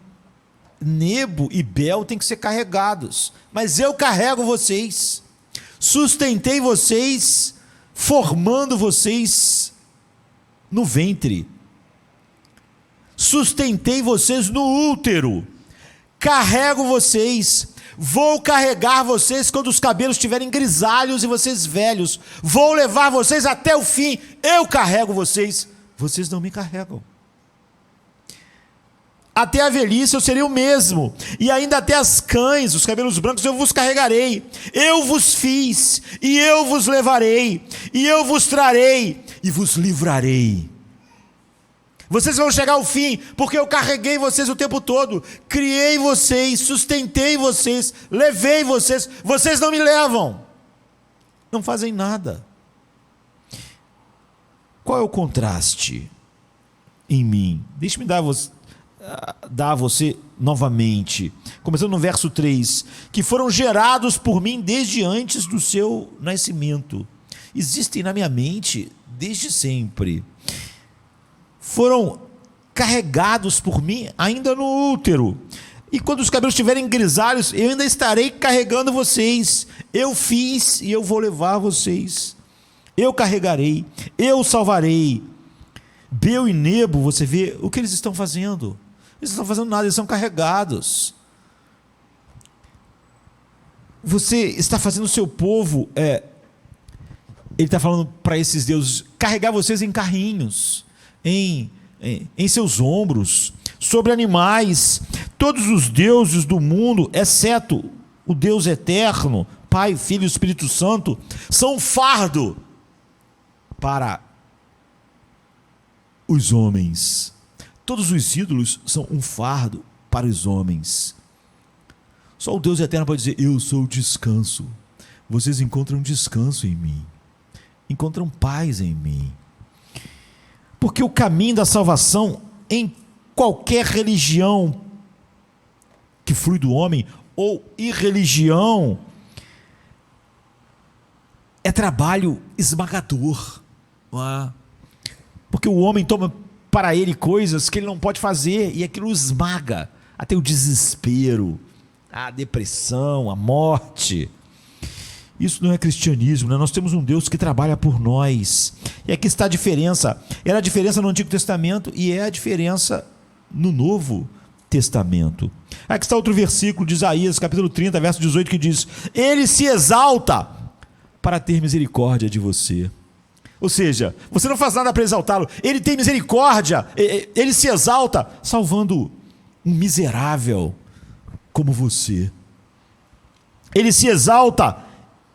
Nebo e Bel têm que ser carregados, mas eu carrego vocês, sustentei vocês, formando vocês no ventre, sustentei vocês no útero, carrego vocês, vou carregar vocês quando os cabelos estiverem grisalhos e vocês velhos, vou levar vocês até o fim, eu carrego vocês, vocês não me carregam. Até a velhice eu serei o mesmo, e ainda até as cães, os cabelos brancos, eu vos carregarei. Eu vos fiz, e eu vos levarei, e eu vos trarei, e vos livrarei. Vocês vão chegar ao fim, porque eu carreguei vocês o tempo todo, criei vocês, sustentei vocês, levei vocês, vocês não me levam, não fazem nada. Qual é o contraste em mim? Deixe-me dar a você novamente, começando no verso 3, que foram gerados por mim desde antes do seu nascimento, existem na minha mente desde sempre, foram carregados por mim ainda no útero, e quando os cabelos estiverem grisalhos, eu ainda estarei carregando vocês, eu fiz e eu vou levar vocês, eu carregarei, eu salvarei. Bel e Nebo, você vê o que eles estão fazendo. Eles não estão fazendo nada, eles são carregados. Você está fazendo o seu povo, ele está falando para esses deuses, carregar vocês em carrinhos, em seus ombros, sobre animais. Todos os deuses do mundo, exceto o Deus eterno, Pai, Filho e Espírito Santo, são um fardo para os homens. Todos os ídolos são um fardo para os homens. Só o Deus eterno pode dizer: eu sou o descanso. Vocês encontram descanso em mim, encontram paz em mim. Porque o caminho da salvação em qualquer religião que flui do homem, ou irreligião, é trabalho esmagador, não é? Porque o homem toma para ele coisas que ele não pode fazer, e aquilo esmaga até o desespero, a depressão, a morte. Isso não é cristianismo, né? Nós temos um Deus que trabalha por nós. E aqui está a diferença. Era a diferença no Antigo Testamento e é a diferença no Novo Testamento. Aqui está outro versículo de Isaías, capítulo 30, verso 18, que diz: ele se exalta para ter misericórdia de você. Ou seja, você não faz nada para exaltá-lo, ele tem misericórdia, ele se exalta, salvando um miserável como você. Ele se exalta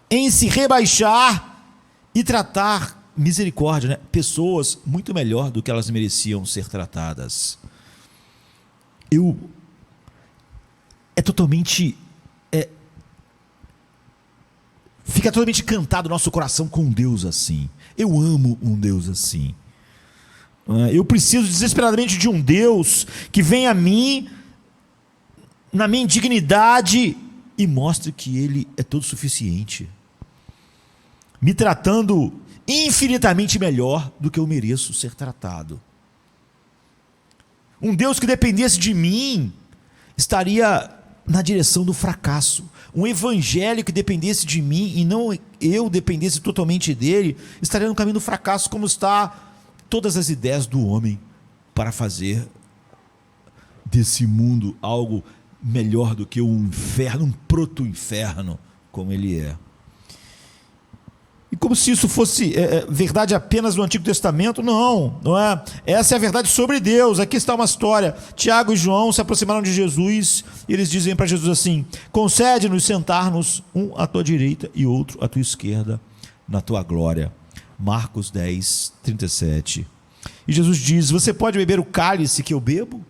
em se rebaixar e tratar misericórdia, né? Pessoas muito melhor do que elas mereciam ser tratadas. Fica totalmente encantado o nosso coração com um Deus assim. Eu amo um Deus assim. Eu preciso desesperadamente de um Deus que venha a mim na minha indignidade e mostre que Ele é todo suficiente, me tratando infinitamente melhor do que eu mereço ser tratado. Um Deus que dependesse de mim estaria na direção do fracasso. Um evangelho que dependesse de mim e não eu dependesse totalmente dele, estaria no caminho do fracasso, como está todas as ideias do homem para fazer desse mundo algo melhor do que um inferno, um proto-inferno, como ele é. E como se isso fosse verdade apenas no Antigo Testamento, não é. Essa é a verdade sobre Deus. Aqui está uma história. Tiago e João se aproximaram de Jesus e eles dizem para Jesus assim: concede-nos sentar-nos, um à tua direita e outro à tua esquerda, na tua glória. Marcos 10, 37. E Jesus diz: você pode beber o cálice que eu bebo?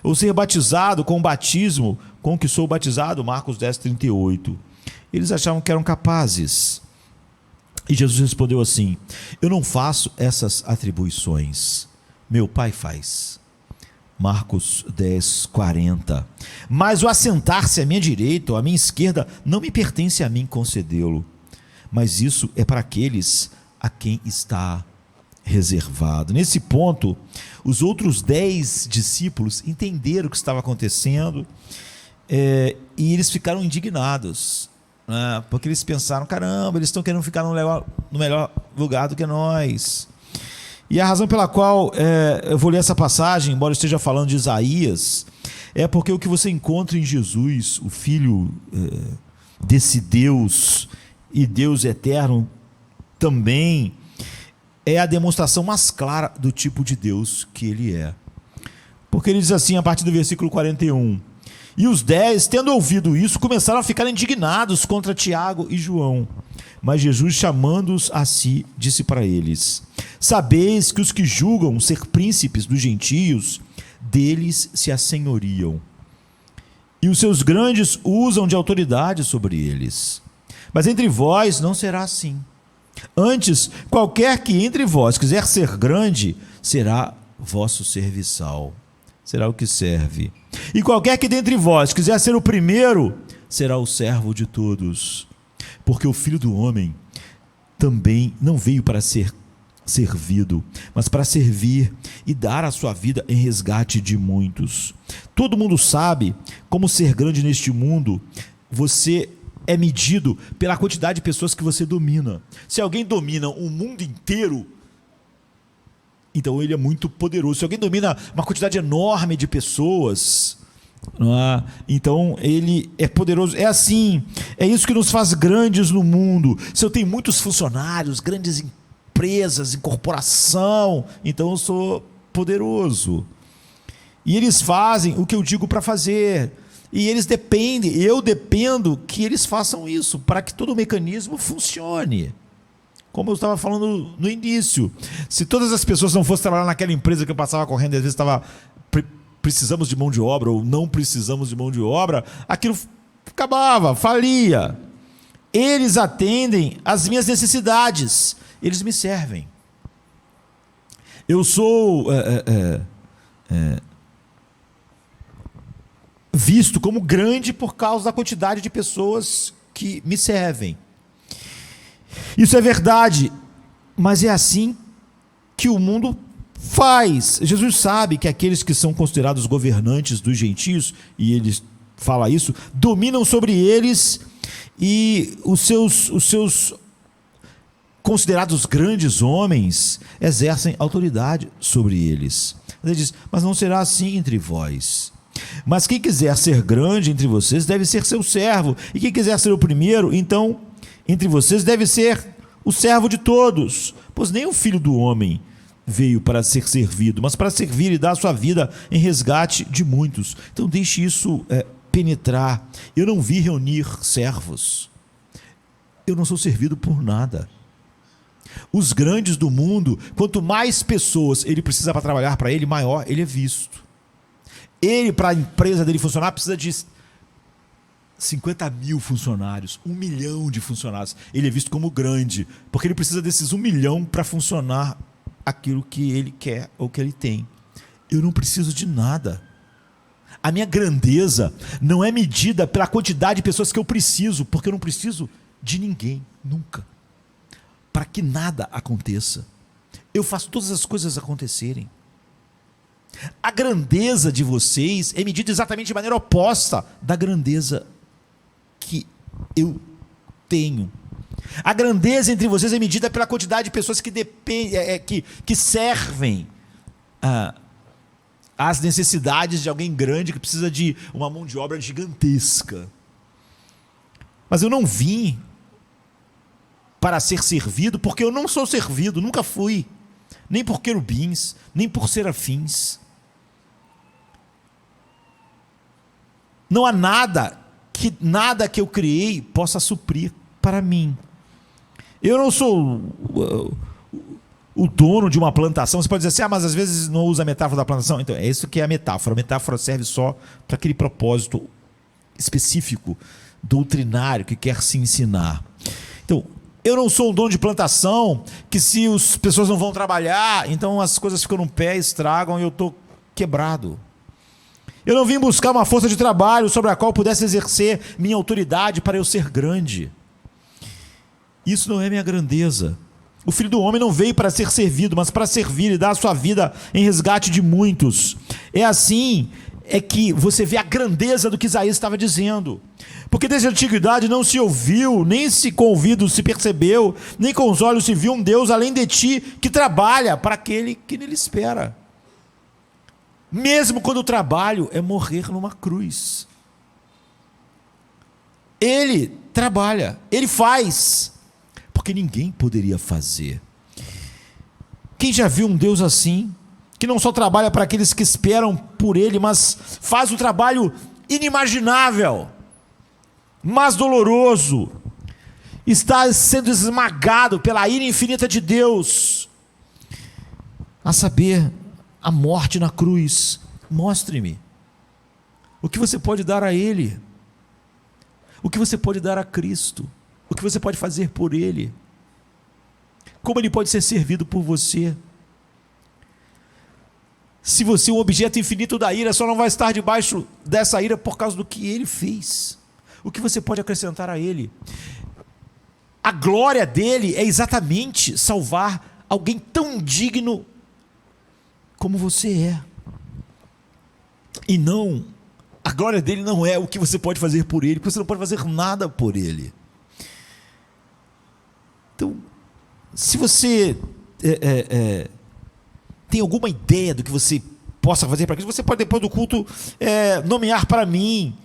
Ou ser batizado com o batismo com que sou batizado? Marcos 10, 38. Eles achavam que eram capazes. E Jesus respondeu assim: eu não faço essas atribuições, meu Pai faz. Marcos 10, 40. Mas o assentar-se à minha direita ou à minha esquerda não me pertence a mim concedê-lo, mas isso é para aqueles a quem está reservado. Nesse ponto, os outros 10 discípulos entenderam o que estava acontecendo, e eles ficaram indignados, né? Porque eles pensaram: caramba, eles estão querendo ficar no melhor lugar do que nós. E a razão pela qual eu vou ler essa passagem, embora eu esteja falando de Isaías, é porque o que você encontra em Jesus, o Filho desse Deus e Deus eterno também, é a demonstração mais clara do tipo de Deus que ele é. Porque ele diz assim, a partir do versículo 41: e os 10, tendo ouvido isso, começaram a ficar indignados contra Tiago e João. Mas Jesus, chamando-os a si, disse para eles: sabeis que os que julgam ser príncipes dos gentios, deles se assenhoriam, e os seus grandes usam de autoridade sobre eles. Mas entre vós não será assim. Antes, qualquer que entre vós quiser ser grande, será vosso serviçal, será o que serve. E qualquer que dentre vós quiser ser o primeiro, será o servo de todos. Porque o Filho do Homem também não veio para ser servido, mas para servir e dar a sua vida em resgate de muitos. Todo mundo sabe como ser grande neste mundo. Você é medido pela quantidade de pessoas que você domina. Se alguém domina o mundo inteiro, Então ele é muito poderoso. Se alguém domina uma quantidade enorme de pessoas, não é? Então ele é poderoso. É assim, é isso que nos faz grandes no mundo. Se eu tenho muitos funcionários, grandes empresas, incorporação, então eu sou poderoso. E eles fazem o que eu digo para fazer. E eles dependem, eu dependo que eles façam isso, para que todo o mecanismo funcione. Como eu estava falando no início, se todas as pessoas não fossem trabalhar naquela empresa que eu passava correndo, e às vezes estava precisamos de mão de obra ou não precisamos de mão de obra, aquilo acabava, falia. Eles atendem às minhas necessidades, eles me servem. Eu sou visto como grande por causa da quantidade de pessoas que me servem. Isso é verdade, mas é assim que o mundo faz. Jesus sabe que aqueles que são considerados governantes dos gentios, e ele fala isso, dominam sobre eles, e os seus considerados grandes homens exercem autoridade sobre eles. Ele diz, mas não será assim entre vós. Mas quem quiser ser grande entre vocês deve ser seu servo, e quem quiser ser o primeiro, então, entre vocês deve ser o servo de todos. Pois nem o Filho do Homem veio para ser servido, mas para servir e dar a sua vida em resgate de muitos. Então deixe isso penetrar. Eu não vi reunir servos. Eu não sou servido por nada. Os grandes do mundo, quanto mais pessoas ele precisa para trabalhar para ele, maior ele é visto. Ele, para a empresa dele funcionar, precisa de 50 mil funcionários, 1 milhão de funcionários. Ele é visto como grande, porque ele precisa desses 1 milhão para funcionar aquilo que ele quer ou que ele tem. Eu não preciso de nada. A minha grandeza não é medida pela quantidade de pessoas que eu preciso, porque eu não preciso de ninguém, nunca, para que nada aconteça. Eu faço todas as coisas acontecerem. A grandeza de vocês é medida exatamente de maneira oposta da grandeza que eu tenho. A grandeza entre vocês é medida pela quantidade de pessoas que dependem, que servem às necessidades de alguém grande que precisa de uma mão de obra gigantesca. Mas eu não vim para ser servido, porque eu não sou servido, nunca fui, nem por querubins, nem por serafins. Não há nada que eu criei possa suprir para mim. Eu não sou o dono de uma plantação. Você pode dizer assim, mas às vezes não usa a metáfora da plantação. Então, é isso que é a metáfora. A metáfora serve só para aquele propósito específico, doutrinário, que quer se ensinar. Então, eu não sou um dono de plantação, que se as pessoas não vão trabalhar, então as coisas ficam no pé, estragam e eu estou quebrado. Eu não vim buscar uma força de trabalho sobre a qual pudesse exercer minha autoridade para eu ser grande. Isso não é minha grandeza. O Filho do Homem não veio para ser servido, mas para servir e dar a sua vida em resgate de muitos. É assim que você vê a grandeza do que Isaías estava dizendo. Porque desde a antiguidade não se ouviu, nem se com ouvido se percebeu, nem com os olhos se viu um Deus além de ti que trabalha para aquele que nele espera. Mesmo quando o trabalho é morrer numa cruz. Ele trabalha, ele faz, porque ninguém poderia fazer. Quem já viu um Deus assim, que não só trabalha para aqueles que esperam por ele, mas faz um trabalho inimaginável, mas doloroso, está sendo esmagado pela ira infinita de Deus, a saber, a morte na cruz. Mostre-me o que você pode dar a Ele, o que você pode dar a Cristo, o que você pode fazer por Ele, como Ele pode ser servido por você. Se você é um objeto infinito da ira, só não vai estar debaixo dessa ira por causa do que Ele fez. O que você pode acrescentar a Ele? A glória dele é exatamente salvar alguém tão indigno como você é. E não, a glória dele não é o que você pode fazer por ele, porque você não pode fazer nada por ele. Então, se você tem alguma ideia do que você possa fazer para Cristo? Você pode, depois do culto, nomear para mim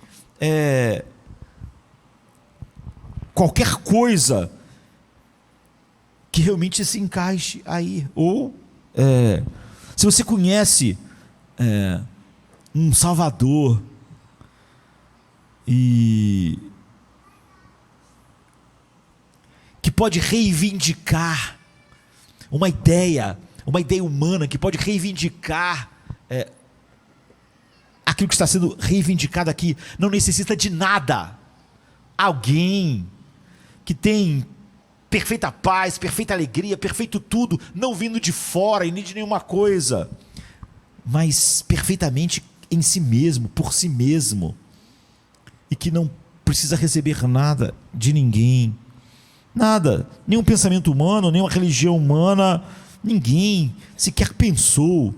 qualquer coisa que realmente se encaixe aí. Ou, se você conhece um Salvador e que pode reivindicar uma ideia humana, que pode reivindicar aquilo que está sendo reivindicado aqui, não necessita de nada. Alguém que tem perfeita paz, perfeita alegria, perfeito tudo, não vindo de fora e nem de nenhuma coisa, mas perfeitamente em si mesmo, por si mesmo, e que não precisa receber nada de ninguém, nada, nenhum pensamento humano, nenhuma religião humana. Ninguém sequer pensou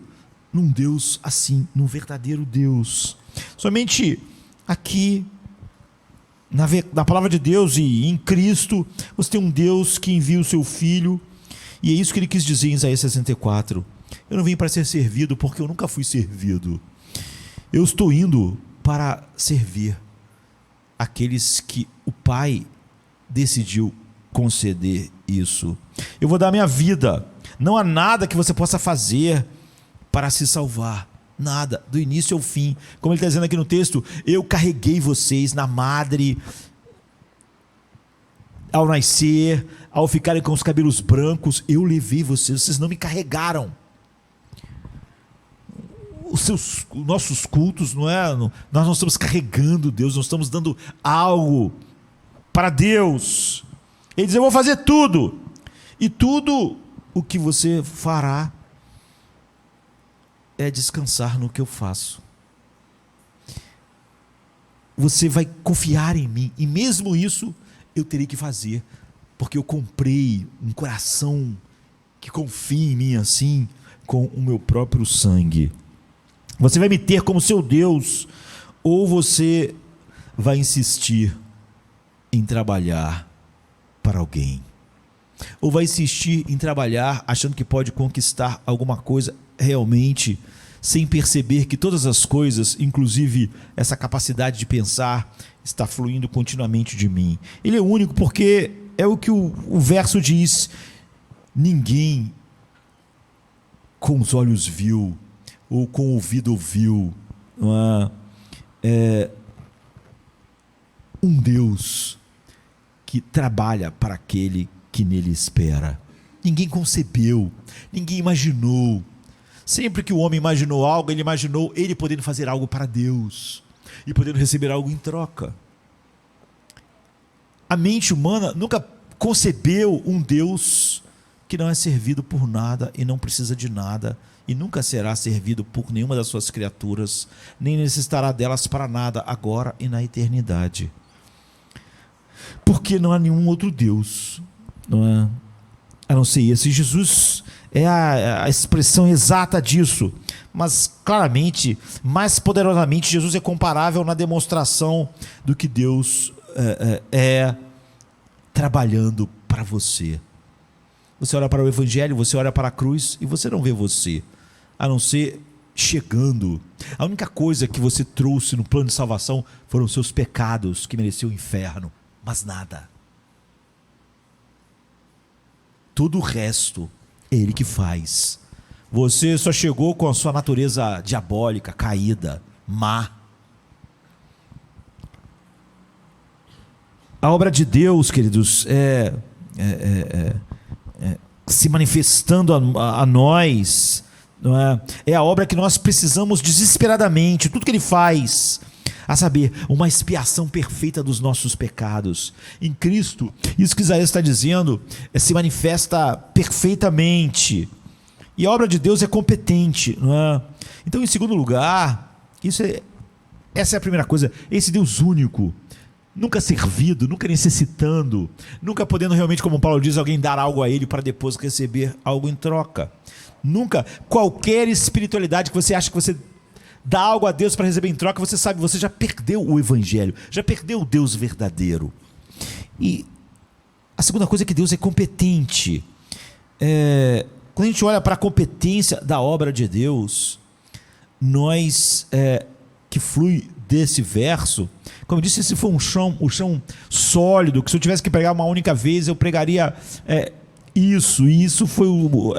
num Deus assim, num verdadeiro Deus. Somente aqui, na palavra de Deus e em Cristo, você tem um Deus que envia o seu Filho, e é isso que ele quis dizer em Isaías 64. Eu não vim para ser servido, porque eu nunca fui servido. Eu estou indo para servir aqueles que o Pai decidiu conceder isso. Eu vou dar minha vida. Não há nada que você possa fazer para se salvar. Nada, do início ao fim. Como ele está dizendo aqui no texto, eu carreguei vocês na madre, ao nascer, ao ficarem com os cabelos brancos, eu levei vocês, vocês não me carregaram. Os nossos cultos, nós não estamos carregando Deus, nós estamos dando algo para Deus. Ele diz: eu vou fazer tudo, e tudo o que você fará é descansar no que eu faço. Você vai confiar em mim, e mesmo isso eu terei que fazer, porque eu comprei um coração que confia em mim assim, com o meu próprio sangue. Você vai me ter como seu Deus, ou você vai insistir em trabalhar para alguém, ou vai insistir em trabalhar achando que pode conquistar alguma coisa realmente, sem perceber que todas as coisas, inclusive essa capacidade de pensar, está fluindo continuamente de mim. Ele é único porque é o que o verso diz: ninguém com os olhos viu, ou com o ouvido ouviu, não é um Deus que trabalha para aquele que nele espera. Ninguém concebeu, ninguém imaginou. Sempre que o homem imaginou algo, ele imaginou ele podendo fazer algo para Deus e podendo receber algo em troca. A mente humana nunca concebeu um Deus que não é servido por nada e não precisa de nada, e nunca será servido por nenhuma das suas criaturas, nem necessitará delas para nada, agora e na eternidade. Porque não há nenhum outro Deus, não é? A não ser esse. Jesus é a expressão exata disso, mas claramente, mais poderosamente, Jesus é comparável na demonstração do que Deus é trabalhando para você. Você olha para o Evangelho, você olha para a cruz e você não vê você, a não ser chegando. A única coisa que você trouxe no plano de salvação foram os seus pecados, que mereciam o inferno, mas nada. Todo o resto é Ele que faz. Você só chegou com a sua natureza diabólica, caída, má. A obra de Deus, queridos, se manifestando a nós, não é? É a obra que nós precisamos desesperadamente. Tudo que Ele faz, a saber, uma expiação perfeita dos nossos pecados. Em Cristo, isso que Isaías está dizendo, se manifesta perfeitamente. E a obra de Deus é competente, não é? Então, em segundo lugar, essa é a primeira coisa, esse Deus único, nunca servido, nunca necessitando, nunca podendo realmente, como Paulo diz, alguém dar algo a ele para depois receber algo em troca. Nunca, qualquer espiritualidade que você acha que você dá algo a Deus para receber em troca, você sabe, você já perdeu o Evangelho, já perdeu o Deus verdadeiro. E a segunda coisa é que Deus é competente. quando a gente olha para a competência da obra de Deus, nós, que flui desse verso, como eu disse, esse foi um chão sólido, que se eu tivesse que pregar uma única vez, eu pregaria isso, e isso foi o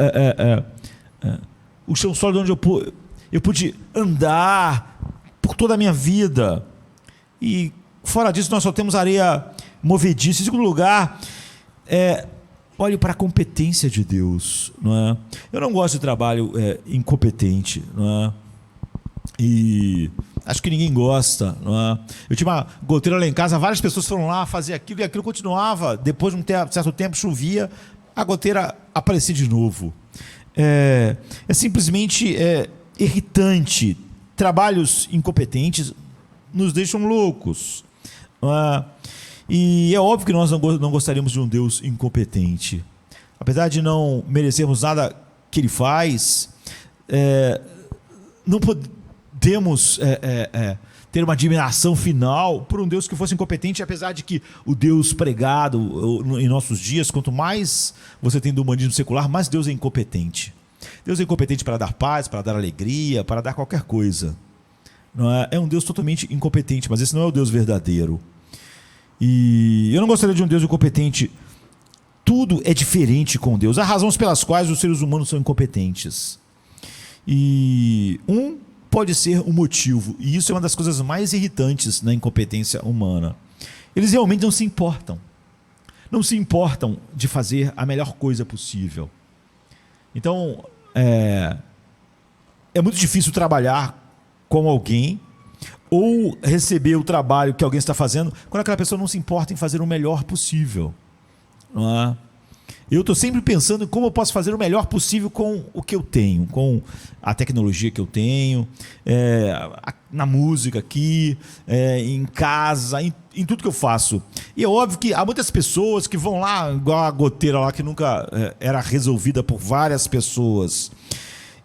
chão sólido onde eu pude andar por toda a minha vida. E fora disso, nós só temos areia movediça. Em segundo lugar, olhe para a competência de Deus, não é? Eu não gosto de trabalho incompetente, não é? E acho que ninguém gosta, não é? Eu tinha uma goteira lá em casa, várias pessoas foram lá fazer aquilo, e aquilo continuava. Depois de um certo tempo, chovia, a goteira aparecia de novo. É simplesmente irritante. Trabalhos incompetentes nos deixam loucos, não é? E é óbvio que nós não gostaríamos de um Deus incompetente. Apesar de não merecermos nada que Ele faz, não podemos ter uma admiração final por um Deus que fosse incompetente, apesar de que o Deus pregado em nossos dias, quanto mais você tem do humanismo secular, mais Deus é incompetente. Deus é incompetente para dar paz, para dar alegria, para dar qualquer coisa. Não é um Deus totalmente incompetente, mas esse não é o Deus verdadeiro. E eu não gostaria de um Deus incompetente. Tudo é diferente com Deus. Há razões pelas quais os seres humanos são incompetentes. E pode ser um motivo, e isso é uma das coisas mais irritantes na incompetência humana. Eles realmente não se importam. Não se importam de fazer a melhor coisa possível. Então, é muito difícil trabalhar com alguém ou receber o trabalho que alguém está fazendo quando aquela pessoa não se importa em fazer o melhor possível, não é? Eu estou sempre pensando em como eu posso fazer o melhor possível com o que eu tenho, com a tecnologia que eu tenho, na música aqui, em casa, em tudo que eu faço. E é óbvio que há muitas pessoas que vão lá, igual a goteira lá, que nunca era resolvida por várias pessoas.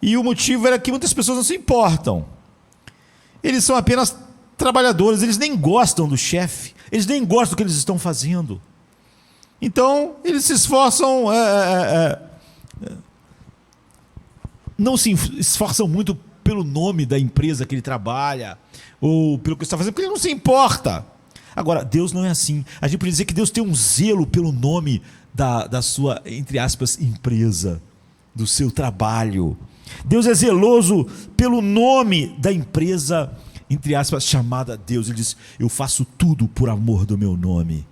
E o motivo era que muitas pessoas não se importam. Eles são apenas trabalhadores, eles nem gostam do chefe, eles nem gostam do que eles estão fazendo. Então, eles se esforçam, não se esforçam muito pelo nome da empresa que ele trabalha, ou pelo que ele está fazendo, porque ele não se importa. Agora, Deus não é assim. A gente pode dizer que Deus tem um zelo pelo nome da sua, entre aspas, empresa, do seu trabalho. Deus é zeloso pelo nome da empresa, entre aspas, chamada Deus. Ele diz: eu faço tudo por amor do meu nome.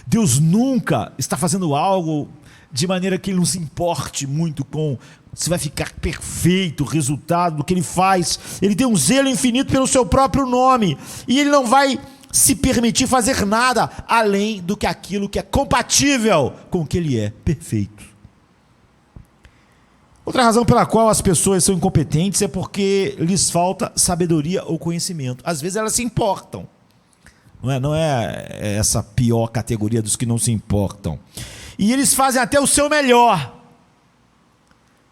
Deus nunca está fazendo algo de maneira que Ele não se importe muito com se vai ficar perfeito o resultado do que Ele faz. Ele tem um zelo infinito pelo seu próprio nome, e Ele não vai se permitir fazer nada além do que aquilo que é compatível com o que Ele é, perfeito. Outra razão pela qual as pessoas são incompetentes é porque lhes falta sabedoria ou conhecimento. Às vezes elas se importam. Não é essa pior categoria dos que não se importam. E eles fazem até o seu melhor,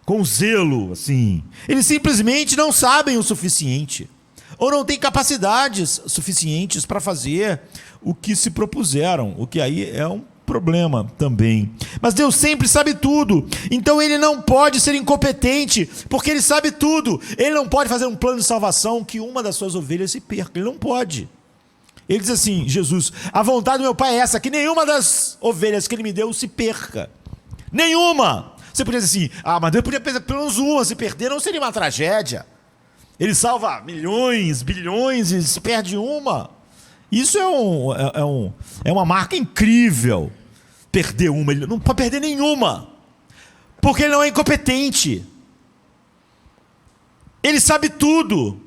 com zelo, assim. Eles simplesmente não sabem o suficiente, ou não têm capacidades suficientes para fazer o que se propuseram, o que aí é um problema também. Mas Deus sempre sabe tudo, então Ele não pode ser incompetente, porque Ele sabe tudo. Ele não pode fazer um plano de salvação que uma das suas ovelhas se perca. Ele não pode. Ele diz assim, Jesus: a vontade do meu Pai é essa, que nenhuma das ovelhas que Ele me deu se perca. Nenhuma. Você podia dizer assim: mas Deus podia pensar pelo menos uma se perder, não seria uma tragédia. Ele salva milhões, bilhões e se perde uma. Isso é uma marca incrível. Perder uma, Ele não pode perder nenhuma, porque Ele não é incompetente. Ele sabe tudo.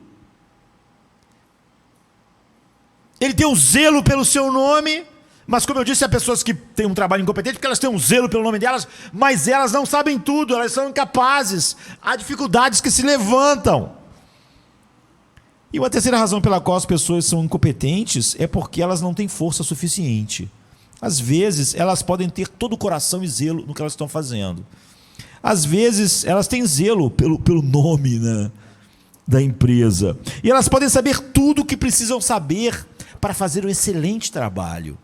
Ele tem um zelo pelo seu nome, mas como eu disse, há pessoas que têm um trabalho incompetente porque elas têm um zelo pelo nome delas, mas elas não sabem tudo, elas são incapazes. Há dificuldades que se levantam. E uma terceira razão pela qual as pessoas são incompetentes é porque elas não têm força suficiente. Às vezes, elas podem ter todo o coração e zelo no que elas estão fazendo. Às vezes, elas têm zelo pelo nome, né, da empresa. E elas podem saber tudo o que precisam saber para fazer um excelente trabalho,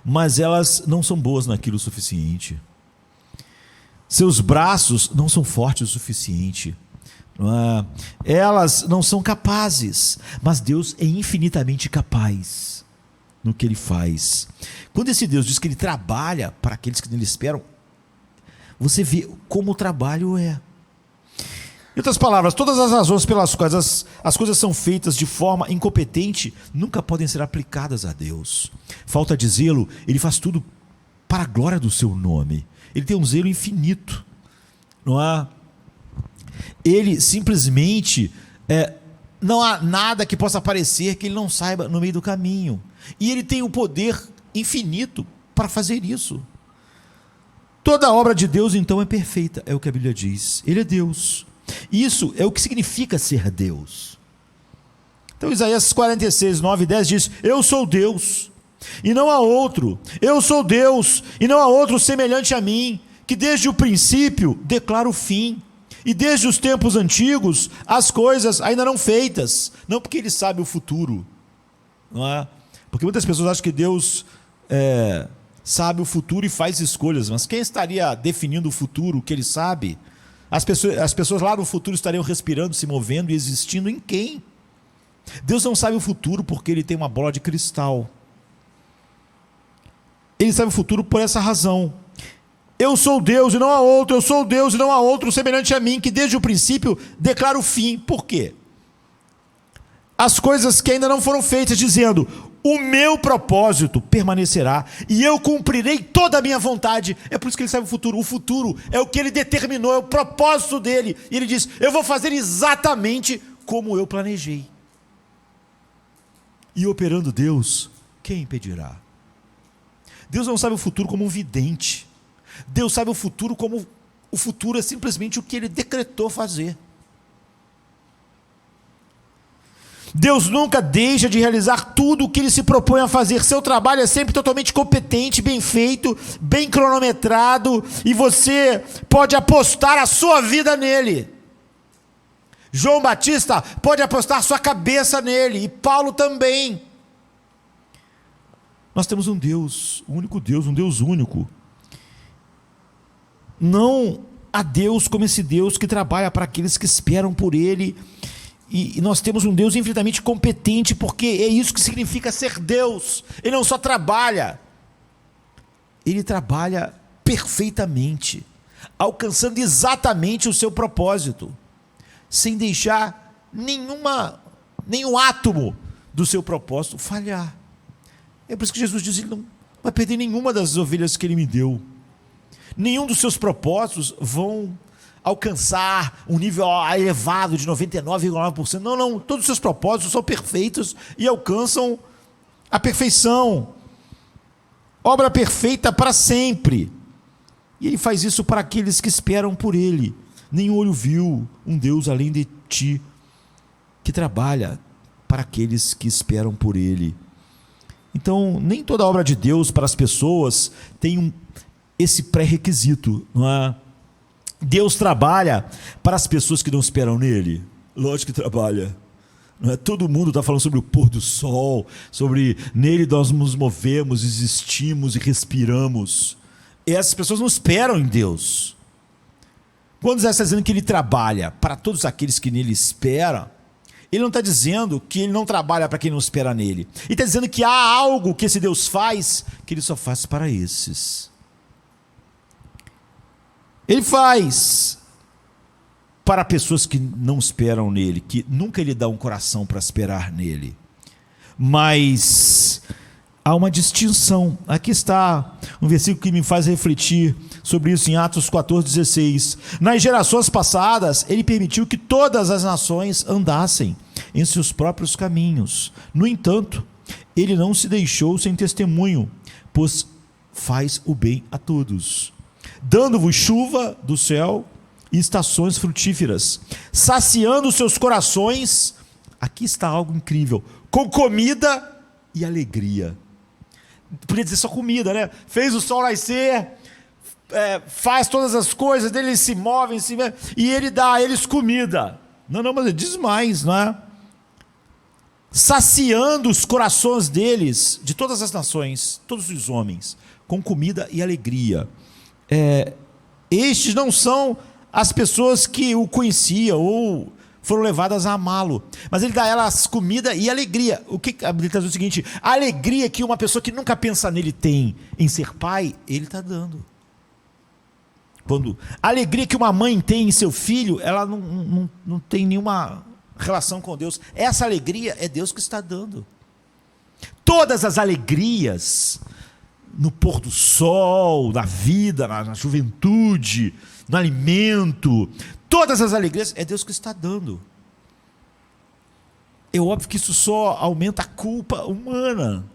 mas elas não são boas naquilo o suficiente. Seus braços não são fortes o suficiente. Elas não são capazes, mas Deus é infinitamente capaz no que Ele faz. Quando esse Deus diz que Ele trabalha para aqueles que nele esperam, você vê como o trabalho é. Em outras palavras, todas as razões pelas quais as coisas são feitas de forma incompetente nunca podem ser aplicadas a Deus. Falta de zelo, Ele faz tudo para a glória do seu nome. Ele tem um zelo infinito, não há? Ele simplesmente, não há nada que possa parecer que Ele não saiba no meio do caminho. E Ele tem o poder infinito para fazer isso. Toda a obra de Deus então é perfeita, é o que a Bíblia diz. Ele é Deus. Isso é o que significa ser Deus. Então Isaías 46, 9 e 10 diz: eu sou Deus e não há outro, eu sou Deus e não há outro semelhante a mim, que desde o princípio declara o fim, e desde os tempos antigos as coisas ainda não feitas. Não porque Ele sabe o futuro, não é? Porque muitas pessoas acham que Deus sabe o futuro e faz escolhas, mas quem estaria definindo o futuro que Ele sabe? As pessoas lá no futuro estariam respirando, se movendo e existindo em quem? Deus não sabe o futuro porque Ele tem uma bola de cristal. Ele sabe o futuro por essa razão. Eu sou Deus e não há outro, eu sou Deus e não há outro semelhante a mim, que desde o princípio declara o fim. Por quê? As coisas que ainda não foram feitas, dizendo: o meu propósito permanecerá e eu cumprirei toda a minha vontade. É por isso que Ele sabe o futuro. O futuro é o que Ele determinou, é o propósito dEle. E Ele diz: eu vou fazer exatamente como eu planejei. E operando Deus, quem impedirá? Deus não sabe o futuro como um vidente. Deus sabe o futuro como o futuro é simplesmente o que Ele decretou fazer. Deus nunca deixa de realizar tudo o que Ele se propõe a fazer. Seu trabalho é sempre totalmente competente, bem feito, bem cronometrado, e você pode apostar a sua vida nele. João Batista pode apostar sua cabeça nele, e Paulo também. Nós temos um Deus, um único Deus, um Deus único. Não há Deus como esse Deus que trabalha para aqueles que esperam por Ele. E nós temos um Deus infinitamente competente, porque é isso que significa ser Deus. Ele não só trabalha, Ele trabalha perfeitamente, alcançando exatamente o seu propósito, sem deixar nenhum átomo do seu propósito falhar. É por isso que Jesus diz: Ele não vai perder nenhuma das ovelhas que Ele me deu. Nenhum dos seus propósitos vão alcançar um nível elevado de 99,9%. Não, todos os seus propósitos são perfeitos e alcançam a perfeição. Obra perfeita para sempre. E Ele faz isso para aqueles que esperam por Ele. Nenhum olho viu um Deus além de ti, que trabalha para aqueles que esperam por Ele. Então, nem toda obra de Deus para as pessoas tem esse pré-requisito, não é? Deus trabalha para as pessoas que não esperam nele. Lógico que trabalha. Não é? Todo mundo está falando sobre o pôr do sol, sobre nele nós nos movemos, existimos e respiramos. E essas pessoas não esperam em Deus. Quando Zé está dizendo que Ele trabalha para todos aqueles que nele esperam, Ele não está dizendo que Ele não trabalha para quem não espera nele. Ele está dizendo que há algo que esse Deus faz, que Ele só faz para esses. Ele faz para pessoas que não esperam nele, que nunca Ele dá um coração para esperar nele. Mas há uma distinção. Aqui está um versículo que me faz refletir sobre isso em Atos 14:16. Nas gerações passadas, Ele permitiu que todas as nações andassem em seus próprios caminhos. No entanto, Ele não se deixou sem testemunho, pois faz o bem a todos, dando-vos chuva do céu e estações frutíferas, saciando os seus corações. Aqui está algo incrível: com comida e alegria. Podia dizer só comida, né? Fez o sol nascer, faz todas as coisas dele, eles se movem, e Ele dá a eles comida. Não, mas Ele diz mais, não é? Saciando os corações deles, de todas as nações, todos os homens, com comida e alegria. Estes não são as pessoas que o conheciam ou foram levadas a amá-lo, mas ele dá a elas comida e alegria. O que a Bíblia está dizendo é o seguinte: a alegria que uma pessoa que nunca pensa nele tem em ser pai, ele está dando. A alegria que uma mãe tem em seu filho, ela não tem nenhuma relação com Deus. Essa alegria é Deus que está dando. Todas as alegrias, no pôr do sol, na vida, na juventude, no alimento, todas as alegrias é Deus que está dando. É óbvio que isso só aumenta a culpa humana,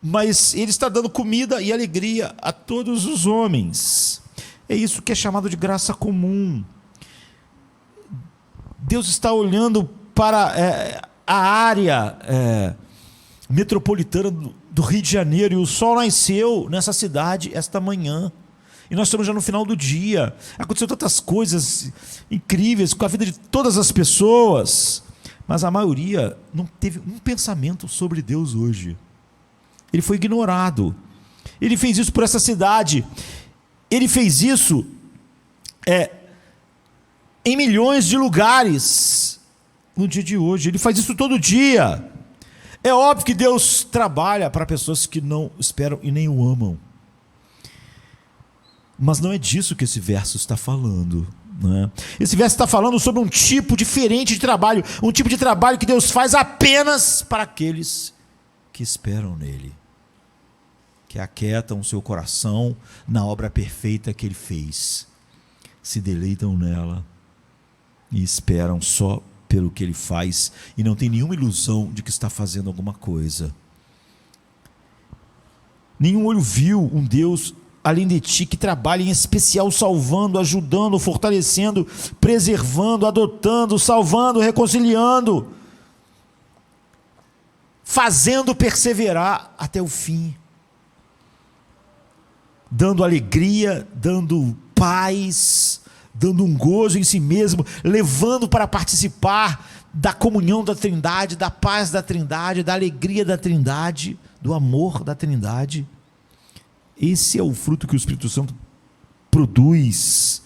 mas Ele está dando comida e alegria a todos os homens. É isso que é chamado de graça comum. Deus está olhando para a área metropolitana do Rio de Janeiro, e o sol nasceu nessa cidade esta manhã, e nós estamos já no final do dia. Aconteceu tantas coisas incríveis com a vida de todas as pessoas, mas a maioria não teve um pensamento sobre Deus hoje. Ele foi ignorado. Ele fez isso por essa cidade. Ele fez isso em milhões de lugares no dia de hoje. Ele faz isso todo dia. É óbvio que Deus trabalha para pessoas que não esperam e nem o amam. Mas não é disso que esse verso está falando, né? Esse verso está falando sobre um tipo diferente de trabalho, um tipo de trabalho que Deus faz apenas para aqueles que esperam nele, que aquietam o seu coração na obra perfeita que Ele fez, se deleitam nela e esperam só pelo que Ele faz, e não tem nenhuma ilusão de que está fazendo alguma coisa. Nenhum olho viu um Deus além de ti que trabalha em especial salvando, ajudando, fortalecendo, preservando, adotando, salvando, reconciliando, fazendo perseverar até o fim, dando alegria, dando paz, dando um gozo em si mesmo, levando para participar da comunhão da Trindade, da paz da Trindade, da alegria da Trindade, do amor da Trindade. Esse é o fruto que o Espírito Santo produz.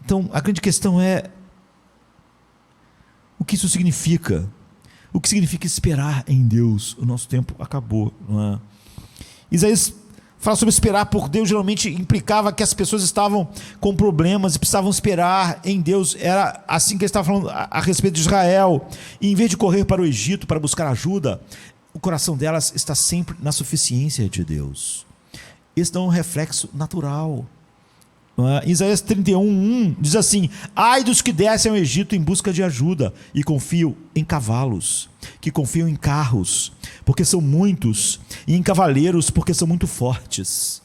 Então, a grande questão é: o que isso significa? O que significa esperar em Deus? O nosso tempo acabou. Isaías fala sobre esperar por Deus. Geralmente implicava que as pessoas estavam com problemas e precisavam esperar em Deus. Era assim que ele estava falando a respeito de Israel. E em vez de correr para o Egito para buscar ajuda, o coração delas está sempre na suficiência de Deus. Esse é um reflexo natural. Isaías 31:1 diz assim: ai dos que descem ao Egito em busca de ajuda e confiam em cavalos, que confiam em carros, porque são muitos, e em cavaleiros, porque são muito fortes,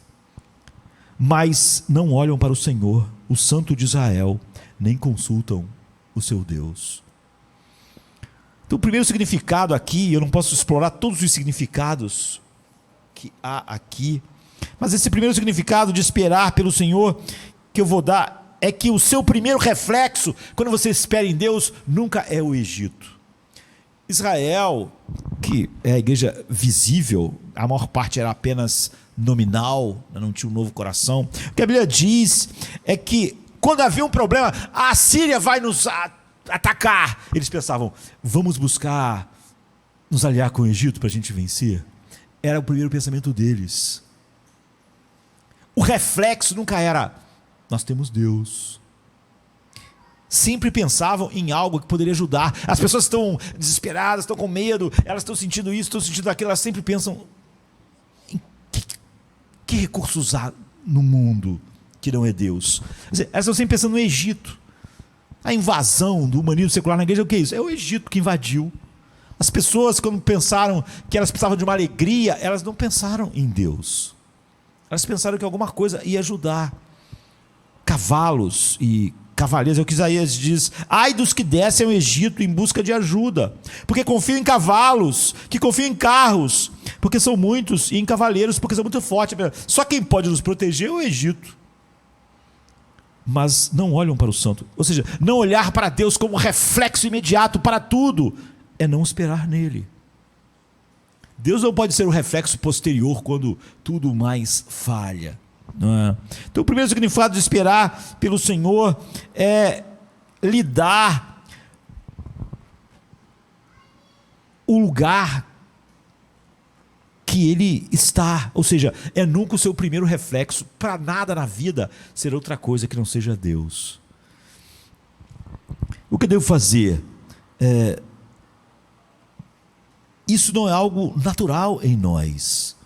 mas não olham para o Senhor, o Santo de Israel, nem consultam o seu Deus. Então, o primeiro significado aqui, eu não posso explorar todos os significados que há aqui, mas esse primeiro significado de esperar pelo Senhor que eu vou dar é que o seu primeiro reflexo, quando você espera em Deus, nunca é o Egito. Israel, que é a igreja visível, a maior parte era apenas nominal, não tinha um novo coração. O que a Bíblia diz é que quando havia um problema, a Síria vai nos atacar, eles pensavam: vamos buscar nos aliar com o Egito para a gente vencer. Era o primeiro pensamento deles. O reflexo nunca era: nós temos Deus. Sempre pensavam em algo que poderia ajudar. As pessoas estão desesperadas, estão com medo, elas estão sentindo isso, estão sentindo aquilo, elas sempre pensam em que recursos há no mundo que não é Deus. Quer dizer, elas estão sempre pensando no Egito. A invasão do humanismo secular na igreja, o que é isso? É o Egito que invadiu. As pessoas, quando pensaram que elas precisavam de uma alegria, elas não pensaram em Deus. Elas pensaram que alguma coisa ia ajudar. Cavalos e cavaleiros, é o que Isaías diz: ai dos que descem ao Egito em busca de ajuda, porque confiam em cavalos, que confiam em carros, porque são muitos, e em cavaleiros, porque são muito fortes. Só quem pode nos proteger é o Egito. Mas não olham para o santo. Ou seja, não olhar para Deus como reflexo imediato para tudo é não esperar nele. Deus não pode ser um reflexo posterior quando tudo mais falha, não é? Então, o primeiro significado de esperar pelo Senhor é lidar o lugar que Ele está, ou seja, é nunca o seu primeiro reflexo. Para nada na vida ser outra coisa que não seja Deus. O que eu devo fazer? Isso não é algo natural em nós.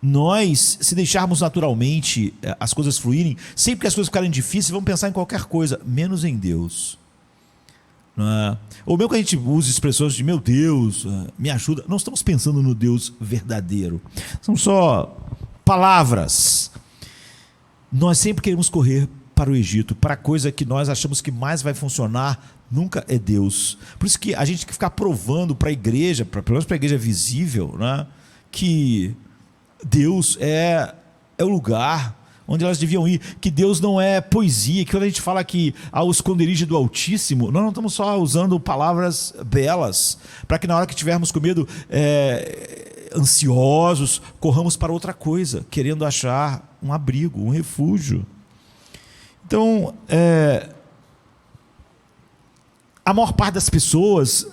Nós, se deixarmos naturalmente as coisas fluírem, sempre que as coisas ficarem difíceis, vamos pensar em qualquer coisa, menos em Deus. Não é? Ou mesmo que a gente use expressões de meu Deus, me ajuda, não estamos pensando no Deus verdadeiro. São só palavras. Nós sempre queremos correr para o Egito, para a coisa que nós achamos que mais vai funcionar, nunca é Deus. Por isso que a gente tem que ficar provando para a igreja, pelo menos para a igreja visível, né, que Deus é o lugar onde elas deviam ir, que Deus não é poesia, que quando a gente fala que ao esconderijo do Altíssimo, nós não estamos só usando palavras belas, para que na hora que tivermos com medo, ansiosos, corramos para outra coisa, querendo achar um abrigo, um refúgio. Então, a maior parte das pessoas,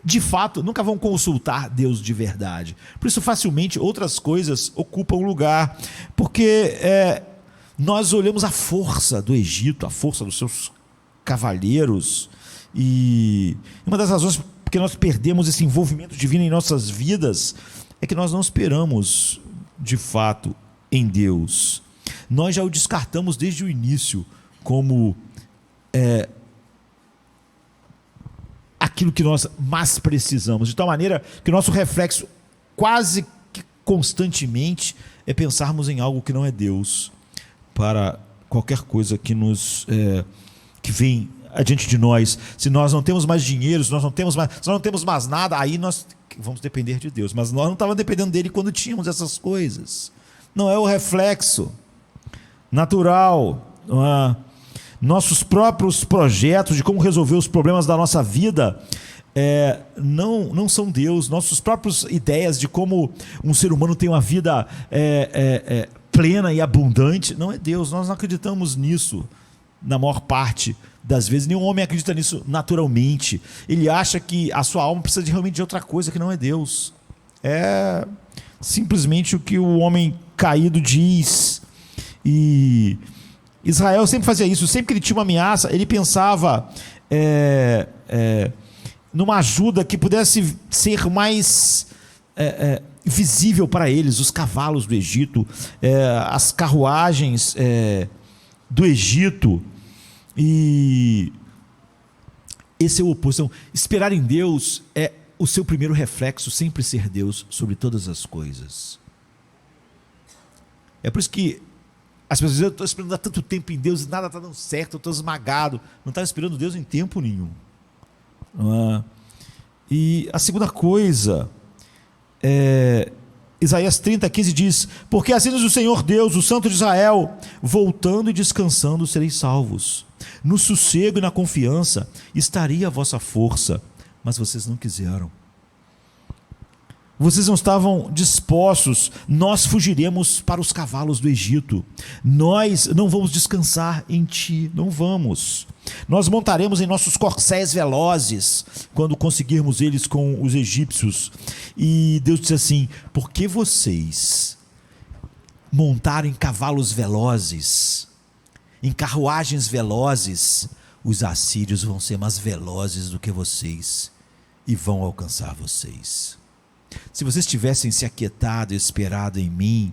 de fato, nunca vão consultar Deus de verdade. Por isso, facilmente, outras coisas ocupam lugar, porque nós olhamos a força do Egito, a força dos seus cavalheiros, e uma das razões porque nós perdemos esse envolvimento divino em nossas vidas é que nós não esperamos, de fato, em Deus. Nós já o descartamos desde o início como aquilo que nós mais precisamos, de tal maneira que o nosso reflexo quase que constantemente é pensarmos em algo que não é Deus, para qualquer coisa que que vem adiante de nós. Se nós não temos mais dinheiro, se nós não temos mais nada, aí nós vamos depender de Deus. Mas nós não estávamos dependendo dele quando tínhamos essas coisas. Não é o reflexo natural. Nossos próprios projetos de como resolver os problemas da nossa vida não são Deus. Nossas próprias ideias de como um ser humano tem uma vida plena e abundante não é Deus. Nós não acreditamos nisso na maior parte das vezes. Nenhum homem acredita nisso naturalmente. Ele acha que a sua alma precisa realmente de outra coisa que não é Deus. É simplesmente o que o homem caído diz. E Israel sempre fazia isso. Sempre que ele tinha uma ameaça, ele pensava numa ajuda que pudesse ser mais visível para eles. Os cavalos do Egito, as carruagens do Egito. E esse é o oposto. Então, esperar em Deus é o seu primeiro reflexo, sempre ser Deus sobre todas as coisas. É por isso que as pessoas dizem: eu estou esperando há tanto tempo em Deus e nada está dando certo, eu estou esmagado. Não estava esperando Deus em tempo nenhum. E a segunda coisa, Isaías 30:15 diz: porque assim diz o Senhor Deus, o Santo de Israel, voltando e descansando sereis salvos. No sossego e na confiança estaria a vossa força, mas vocês não quiseram. Vocês não estavam dispostos. Nós fugiremos para os cavalos do Egito. Nós não vamos descansar em ti, não vamos. Nós montaremos em nossos corcéis velozes quando conseguirmos eles com os egípcios. E Deus disse assim: por que vocês montaram em cavalos velozes, em carruagens velozes, os assírios vão ser mais velozes do que vocês e vão alcançar vocês. Se vocês tivessem se aquietado e esperado em mim,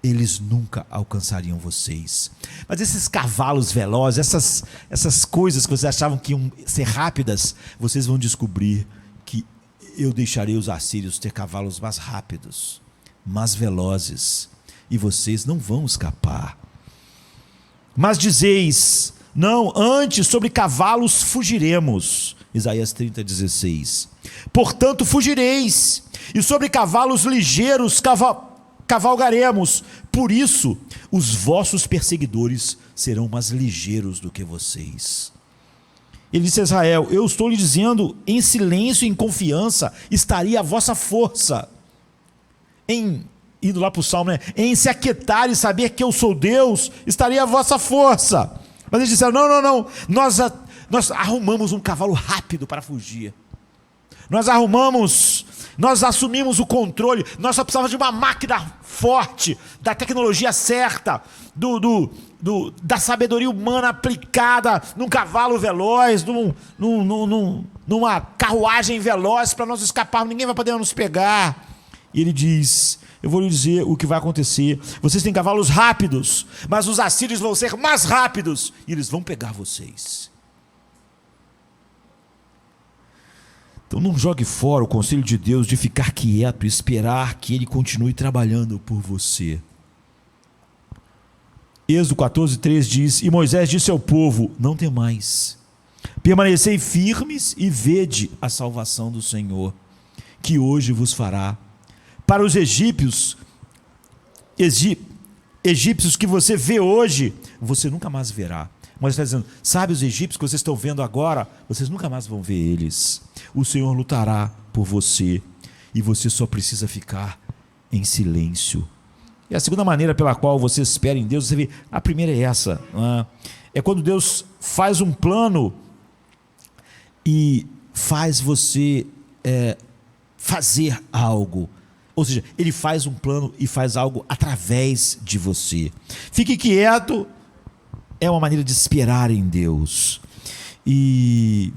eles nunca alcançariam vocês. Mas esses cavalos velozes, essas coisas que vocês achavam que iam ser rápidas, vocês vão descobrir que eu deixarei os assírios ter cavalos mais rápidos, mais velozes, e vocês não vão escapar. Mas dizeis: não, antes sobre cavalos fugiremos. Isaías 30:16. Portanto fugireis, e sobre cavalos ligeiros cavalgaremos. Por isso os vossos perseguidores serão mais ligeiros do que vocês. Ele disse a Israel: eu estou lhe dizendo, em silêncio e em confiança estaria a vossa força. indo lá para o Salmo, né? Em se aquietar e saber que eu sou Deus, estaria a vossa força. Mas eles disseram, não, nós arrumamos um cavalo rápido para fugir. Nós assumimos o controle, nós só precisávamos de uma máquina forte, da tecnologia certa, da sabedoria humana aplicada num cavalo veloz, numa carruagem veloz para nós escaparmos, ninguém vai poder nos pegar. E ele diz, eu vou lhe dizer o que vai acontecer, vocês têm cavalos rápidos, mas os assírios vão ser mais rápidos, e eles vão pegar vocês. Então não jogue fora o conselho de Deus de ficar quieto e esperar que Ele continue trabalhando por você. Êxodo 14:3 diz, e Moisés disse ao povo, não temais, permanecei firmes e vede a salvação do Senhor, que hoje vos fará. Para os egípcios que você vê hoje, você nunca mais verá. Mas está dizendo, sabe os egípcios que vocês estão vendo agora, vocês nunca mais vão ver eles. O Senhor lutará por você e você só precisa ficar em silêncio. E a segunda maneira pela qual você espera em Deus, você vê, a primeira é essa, é quando Deus faz um plano e faz você fazer algo. Ou seja, Ele faz um plano e faz algo através de você. Fique quieto. É uma maneira de esperar em Deus. E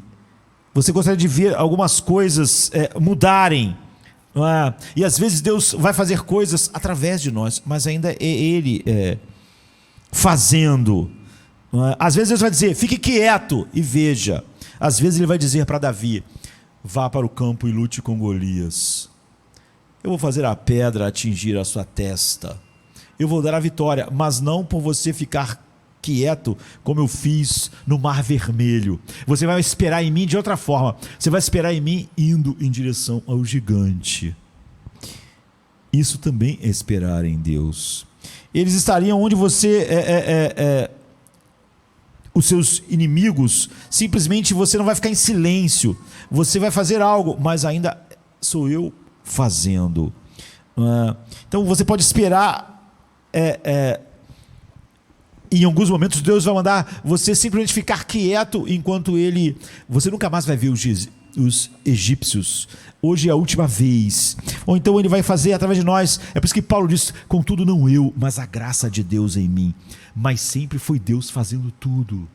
você gostaria de ver algumas coisas mudarem, não é? E às vezes Deus vai fazer coisas através de nós, mas ainda é Ele fazendo, não é? Às vezes Deus vai dizer, fique quieto e veja. Às vezes Ele vai dizer para Davi, vá para o campo e lute com Golias. Eu vou fazer a pedra atingir a sua testa. Eu vou dar a vitória, mas não por você ficar quieto, como eu fiz no Mar Vermelho. Você vai esperar em mim de outra forma. Você vai esperar em mim indo em direção ao gigante. Isso também é esperar em Deus. Eles estariam onde você os seus inimigos, simplesmente você não vai ficar em silêncio. Você vai fazer algo, mas ainda sou eu fazendo. Então você pode esperar em alguns momentos Deus vai mandar você simplesmente ficar quieto enquanto você nunca mais vai ver os egípcios. Hoje é a última vez. Ou então Ele vai fazer através de nós. É por isso que Paulo diz, contudo não eu, mas a graça de Deus em mim. Mas sempre foi Deus fazendo tudo,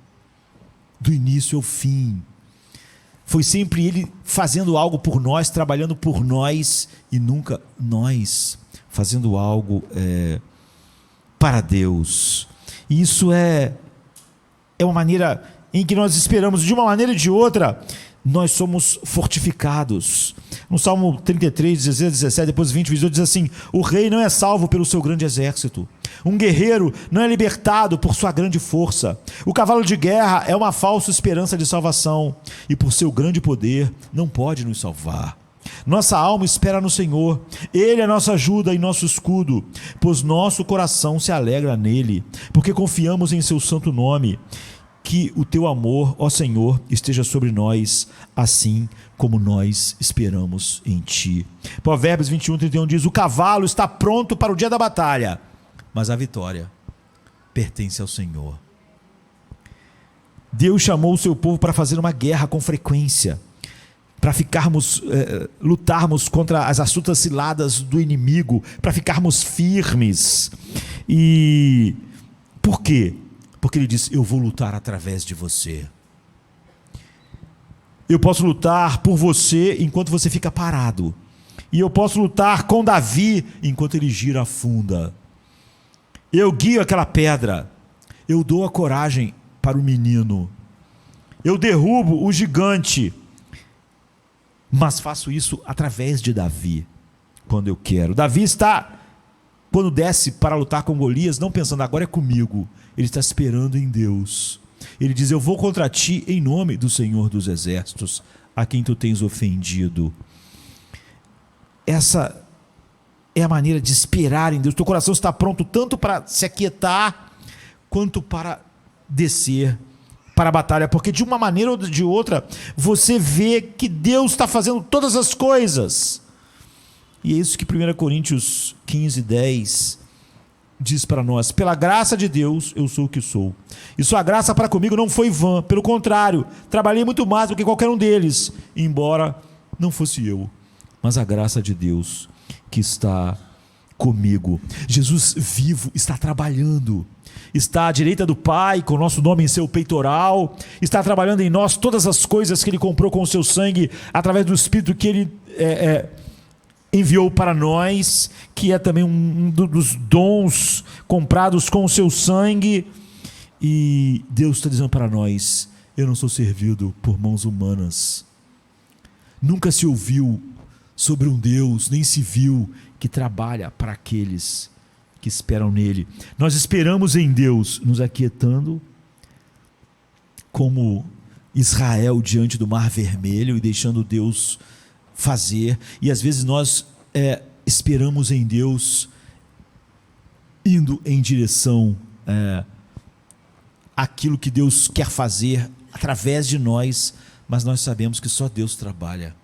do início ao fim. Foi sempre Ele fazendo algo por nós, trabalhando por nós, e nunca nós fazendo algo para Deus. E isso é uma maneira em que nós esperamos, de uma maneira ou de outra, nós somos fortificados. No Salmo 33, 16, 17, depois 20, 22, diz assim, o rei não é salvo pelo seu grande exército, um guerreiro não é libertado por sua grande força, o cavalo de guerra é uma falsa esperança de salvação, e por seu grande poder não pode nos salvar. Nossa alma espera no Senhor, Ele é nossa ajuda e nosso escudo, pois nosso coração se alegra nele, porque confiamos em seu santo nome. Que o teu amor, ó Senhor, esteja sobre nós, assim como nós esperamos em ti. Provérbios 21, 31 diz, o cavalo está pronto para o dia da batalha, mas a vitória pertence ao Senhor. Deus chamou o seu povo para fazer uma guerra com frequência, para lutarmos contra as astutas ciladas do inimigo, para ficarmos firmes. E por quê? Porque Ele diz, eu vou lutar através de você. Eu posso lutar por você enquanto você fica parado. E eu posso lutar com Davi enquanto ele gira a funda. Eu guio aquela pedra. Eu dou a coragem para o menino. Eu derrubo o gigante. Mas faço isso através de Davi, quando eu quero. Davi está, quando desce para lutar com Golias, não pensando, agora é comigo. Ele está esperando em Deus. Ele diz, eu vou contra ti em nome do Senhor dos Exércitos, a quem tu tens ofendido. Essa é a maneira de esperar em Deus. Teu coração está pronto tanto para se aquietar, quanto para descer para a batalha, porque de uma maneira ou de outra, você vê que Deus está fazendo todas as coisas. E é isso que 1 Coríntios 15:10 diz para nós: pela graça de Deus eu sou o que sou, e sua graça para comigo não foi vã, pelo contrário, trabalhei muito mais do que qualquer um deles, embora não fosse eu, mas a graça de Deus que está comigo. Jesus vivo está trabalhando, está à direita do Pai, com o nosso nome em seu peitoral, está trabalhando em nós todas as coisas que Ele comprou com o seu sangue, através do Espírito que Ele enviou para nós, que é também um dos dons comprados com o seu sangue. E Deus está dizendo para nós: eu não sou servido por mãos humanas. Nunca se ouviu sobre um Deus, nem se viu, que trabalha para aqueles que esperam nele. Nós esperamos em Deus, nos aquietando, como Israel diante do Mar Vermelho, e deixando Deus fazer. E às vezes nós esperamos em Deus, indo em direção àquilo que Deus quer fazer através de nós, mas nós sabemos que só Deus trabalha.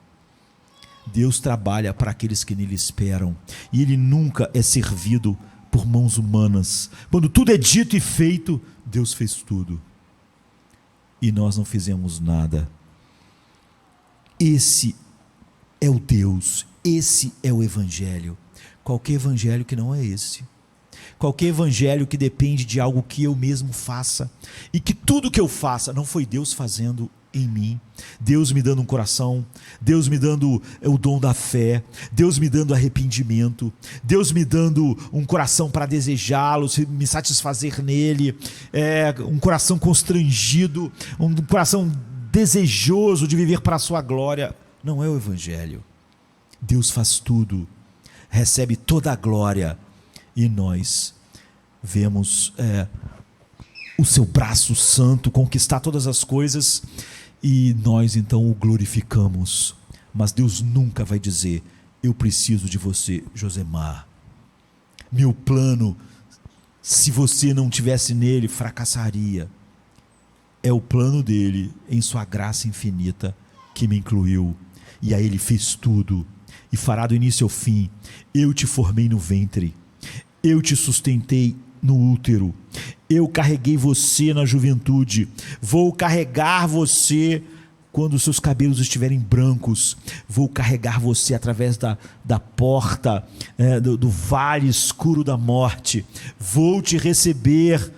Deus trabalha para aqueles que nele esperam, e Ele nunca é servido por mãos humanas. Quando tudo é dito e feito, Deus fez tudo, e nós não fizemos nada. Esse é o Deus, esse é o Evangelho. Qualquer evangelho que não é esse, qualquer evangelho que depende de algo que eu mesmo faça, e que tudo que eu faça não foi Deus fazendo em mim, Deus me dando um coração, Deus me dando o dom da fé, Deus me dando arrependimento, Deus me dando um coração para desejá-lo, me satisfazer nele, um coração constrangido, um coração desejoso de viver para a sua glória. Não é o Evangelho. Deus faz tudo, recebe toda a glória, e nós vemos o seu braço santo conquistar todas as coisas, e nós então o glorificamos. Mas Deus nunca vai dizer: eu preciso de você, Josemar. Meu plano, se você não tivesse nele, fracassaria. É o plano dele, em sua graça infinita, que me incluiu, e aí Ele fez tudo, e fará do início ao fim. Eu te formei no ventre, eu te sustentei no útero, eu carreguei você na juventude, vou carregar você quando os seus cabelos estiverem brancos, vou carregar você através da porta do vale escuro da morte, vou te receber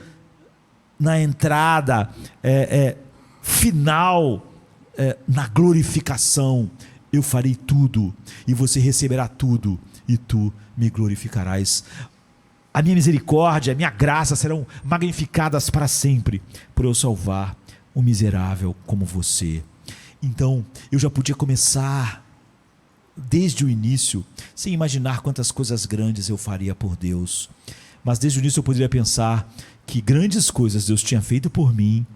na entrada final, na glorificação. Eu farei tudo, e você receberá tudo, e tu me glorificarás. A minha misericórdia, a minha graça serão magnificadas para sempre, por eu salvar um miserável como você. Então, eu já podia começar desde o início, sem imaginar quantas coisas grandes eu faria por Deus. Mas desde o início eu poderia pensar que grandes coisas Deus tinha feito por mim,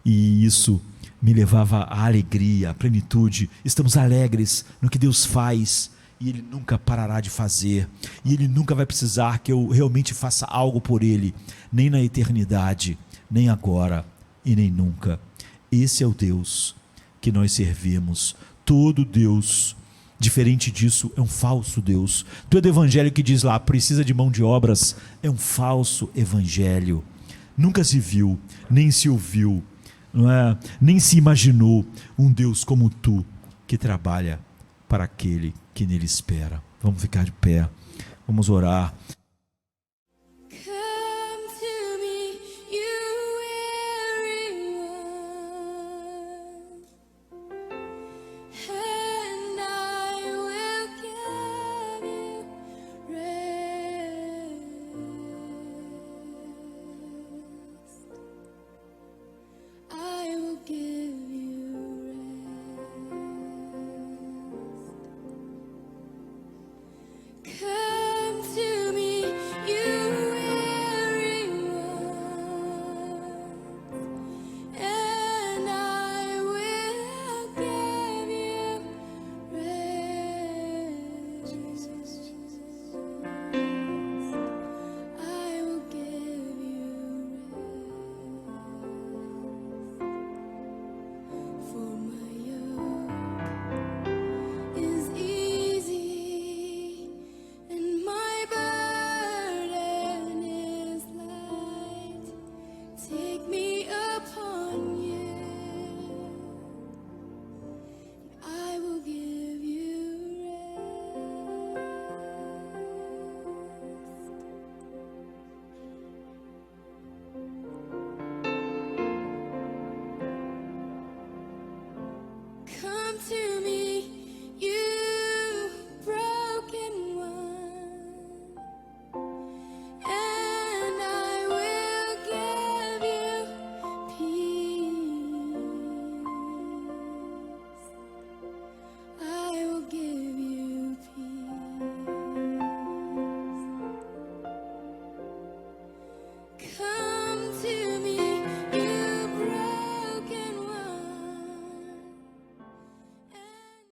e isso me levava à alegria, à plenitude. Estamos alegres no que Deus faz, e Ele nunca parará de fazer, e Ele nunca vai precisar que eu realmente faça algo por Ele, nem na eternidade, nem agora e nem nunca. Esse é o Deus que nós servimos. Todo Deus diferente disso é um falso Deus. Todo evangelho que diz lá, precisa de mão de obras, é um falso evangelho. Nunca se viu, nem se ouviu, nem se imaginou um Deus como tu, que trabalha para aquele que nele espera. Vamos ficar de pé, vamos orar.